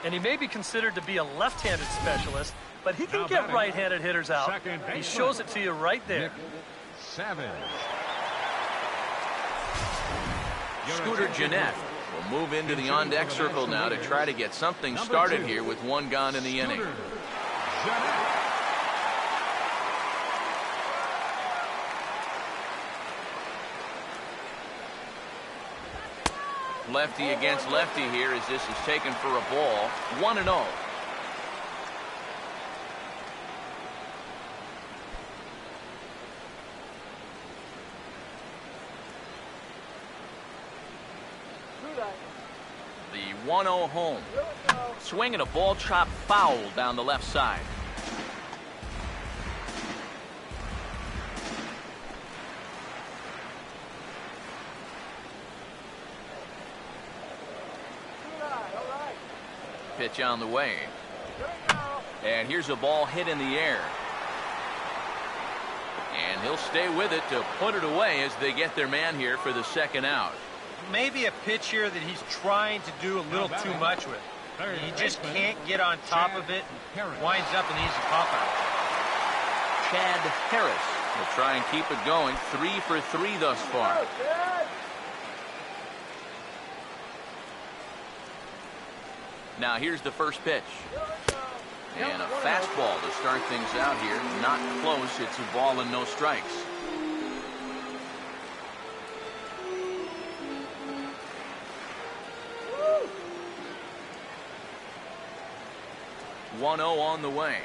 And he may be considered to be a left-handed specialist, but he can get right-handed hitters out. He shows it to you right there. Savage. Scooter Gennett will move into the on-deck circle now to try to get something started here with one gone in the inning. Lefty against lefty here as this is taken for a ball. 1-0. The 1-0 home. Swinging a ball chopped foul down the left side. Pitch on the way. And here's a ball hit in the air. And he'll stay with it to put it away as they get their man here for the second out. Maybe a pitch here that he's trying to do a little too much with. He just can't get on top of it. Winds up an easy pop-out. Chad Harris will try and keep it going. 3 for 3 thus far. Now here's the first pitch. And a fastball to start things out here. Not close. It's a ball and no strikes. Woo! 1-0 on the way.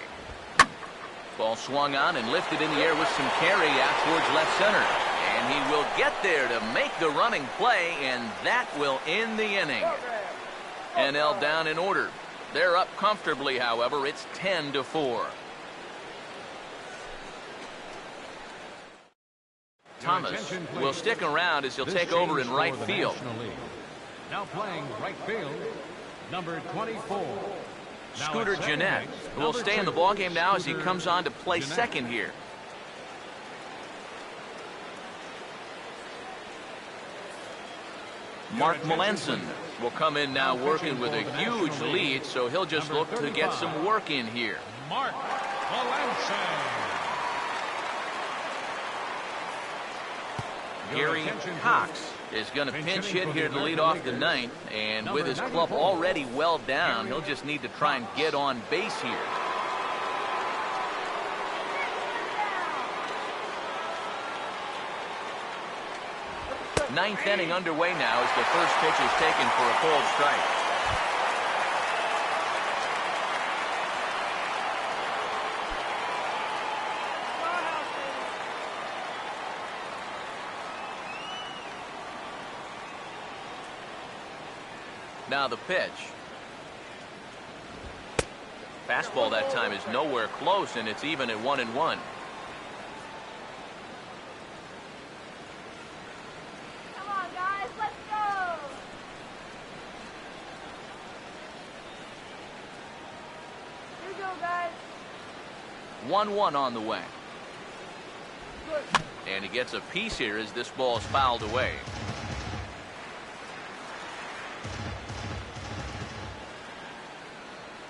Ball swung on and lifted in the air with some carry out towards left center. And he will get there to make the running play, and that will end the inning. NL down in order. They're up comfortably, however. It's 10-4. Thomas will stick around as he'll take over in right field. Now playing right field, number 24. Scooter Gennett will stay in the ballgame now as he comes on to play second here. Mark Melanson will come in now working with a huge lead, so he'll just look to get some work in here. Mark Melanson. Gary Cox is going to pinch hit here to lead off the ninth, and with his club already well down, he'll just need to try and get on base here. Ninth inning underway now as the first pitch is taken for a cold strike. Now the pitch. Fastball that time is nowhere close, and it's even at 1-1. Guys. 1-1 on the way. And he gets a piece here as this ball is fouled away.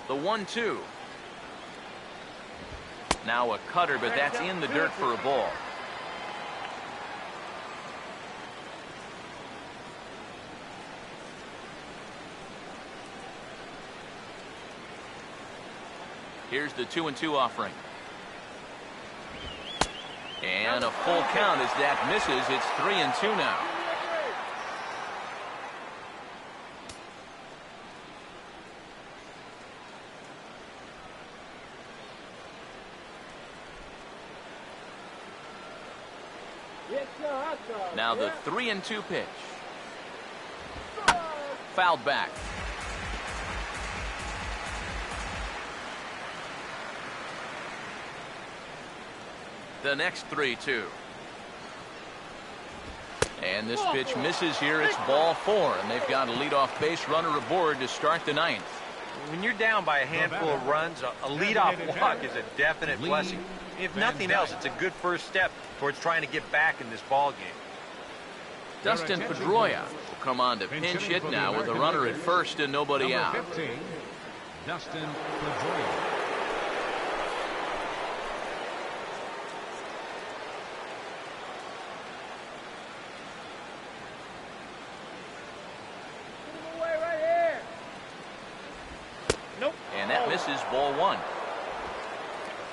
The 1-2. Now a cutter, but that's in the dirt for a ball. Here's the 2-2 offering. And a full count as that misses. It's 3-2 now. Now the 3-2 pitch. Fouled back. The next 3-2. And this pitch misses here. It's ball 4, and they've got a leadoff base runner aboard to start the ninth. When you're down by a handful of runs, a leadoff walk is a definite blessing. If nothing else, it's a good first step towards trying to get back in this ball game. Dustin Pedroia will come on to pinch hit now with a runner at first and nobody out. Number 15, Dustin Pedroia. And that misses, ball one.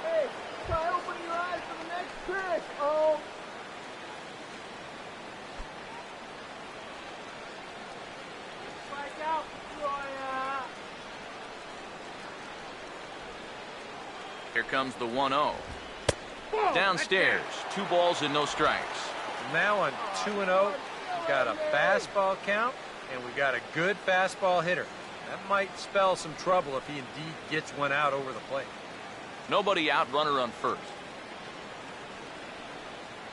Hey, try opening your eyes for the next pitch. Oh. Strike out, Pedroia. Here comes the 1-0. Downstairs, 2 balls and no strikes. Now on 2-0, we've got a fastball count, and we've got a good fastball hitter. That might spell some trouble if he indeed gets one out over the plate. Nobody out, runner on first.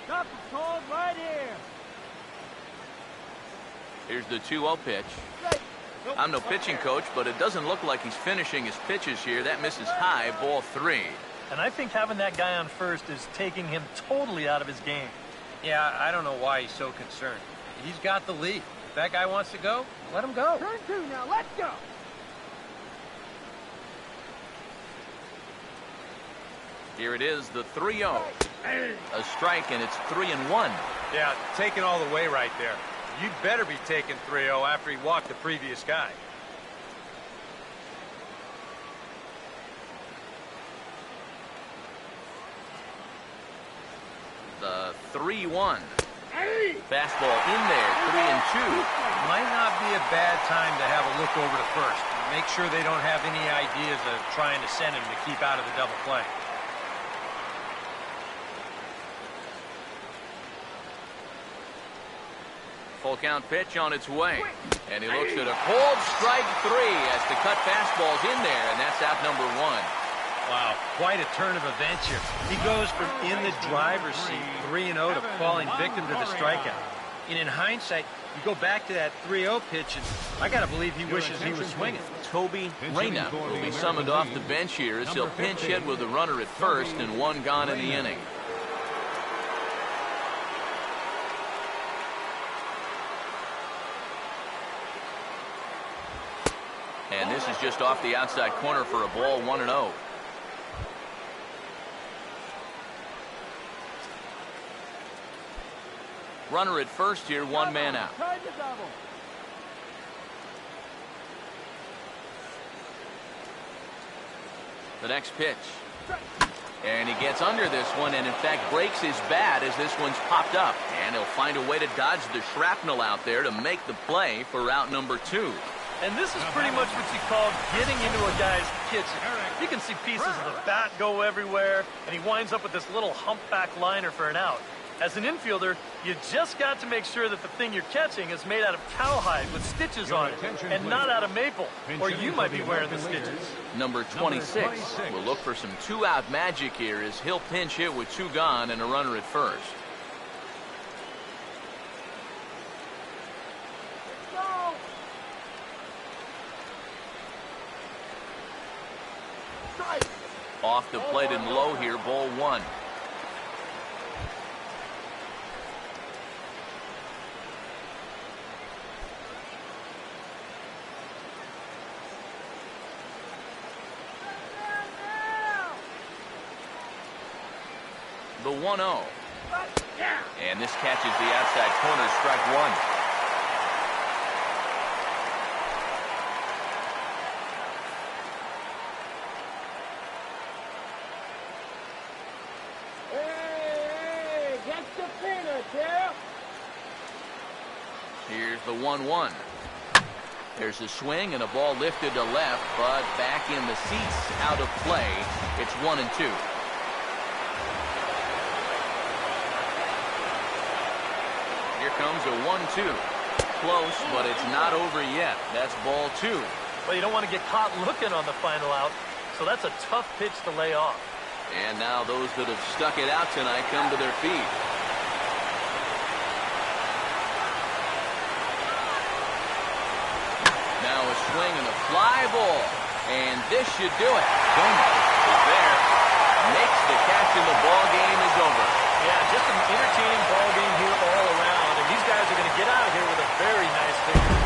Stop the call right here. Here's the 2-0 pitch. I'm no pitching coach, but it doesn't look like he's finishing his pitches here. That misses high, ball 3. And I think having that guy on first is taking him totally out of his game. Yeah, I don't know why he's so concerned. He's got the lead. If that guy wants to go, let him go. Turn 2 now, let's go. Here it is, the 3-0. A strike, and it's 3-1. Yeah, taking all the way right there. You'd better be taking 3-0 after he walked the previous guy. The 3-1. Fastball in there, 3-2. Might not be a bad time to have a look over to first. Make sure they don't have any ideas of trying to send him to keep out of the double play. Full count pitch on its way. And he looks at a cold strike 3 as the cut fastball's in there, and that's out number 1. Wow, quite a turn of events here. He goes from in the driver's seat, 3-0, to falling victim to the strikeout. And in hindsight, you go back to that 3-0 pitch, and I got to believe he wishes he was swinging. Toby Reyna will be summoned off the bench here as he'll pinch hit with a runner at first and 1 gone in the inning. And this is just off the outside corner for a ball, 1-0. Runner at first here, 1 man out. The next pitch. And he gets under this one and in fact breaks his bat as this one's popped up. And he'll find a way to dodge the shrapnel out there to make the play for out number 2. And this is pretty much what you call getting into a guy's kitchen. You can see pieces of the bat go everywhere, and he winds up with this little humpback liner for an out. As an infielder, you just got to make sure that the thing you're catching is made out of cowhide with stitches on it, and not out of maple, or you might be wearing the stitches. Number 26 will look for some 2-out magic here as he'll pinch hit with 2 gone and a runner at first. Off the plate and low here, ball 1. The 1-0. And this catches the outside corner, strike 1. Here's the 1-1. There's a swing and a ball lifted to left, but back in the seats, out of play. It's 1-2. Here comes a 1-2. Close, but it's not over yet. That's ball 2. Well, you don't want to get caught looking on the final out, so that's a tough pitch to lay off. And now those that have stuck it out tonight come to their feet. Now a swing and a fly ball. And this should do it. Gomez is there. Makes the catch, and the ball game is over. Yeah, just an entertaining ball game here all around. And these guys are going to get out of here with a very nice victory.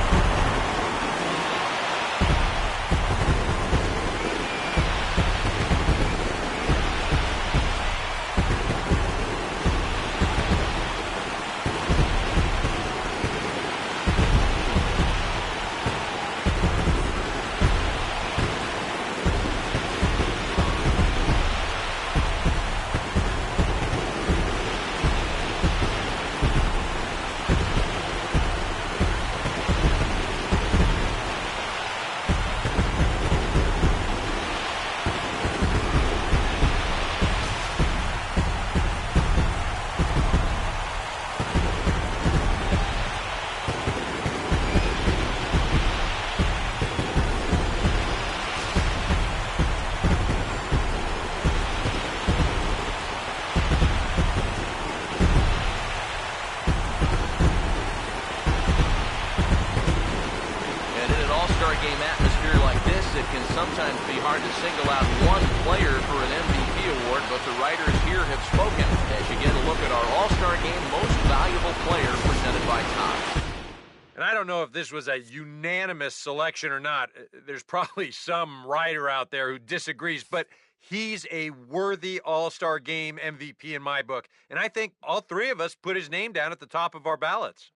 Game atmosphere like this, it can sometimes be hard to single out one player for an MVP award, but the writers here have spoken as you get a look at our All-Star Game Most Valuable Player presented by Topps. And I don't know if this was a unanimous selection or not. There's probably some writer out there who disagrees, but he's a worthy All-Star Game MVP in my book. And I think all three of us put his name down at the top of our ballots.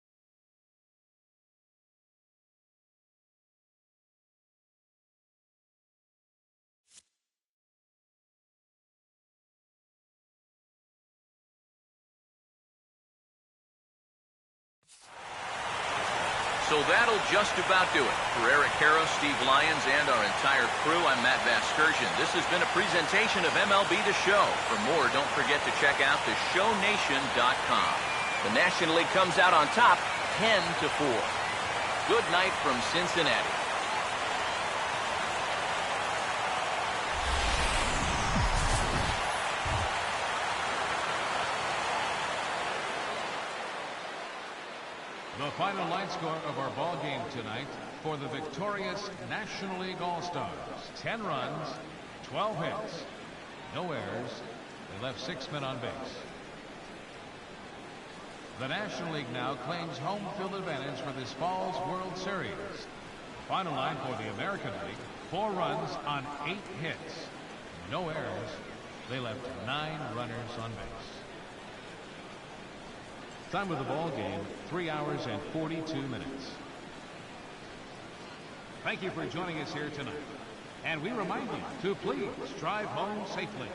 So that'll just about do it. For Eric Karros, Steve Lyons, and our entire crew, I'm Matt Vasgersian. This has been a presentation of MLB The Show. For more, don't forget to check out theshownation.com. The National League comes out on top 10-4. Good night from Cincinnati. The final line score of our ball game tonight for the victorious National League All-Stars. 10 runs, 12 hits, no errors. They left 6 men on base. The National League now claims home field advantage for this fall's World Series. Final line for the American League, 4 runs on 8 hits, no errors. They left 9 runners on base. Time of the ball game, 3 hours and 42 minutes. Thank you for joining us here tonight. And we remind you to please drive home safely.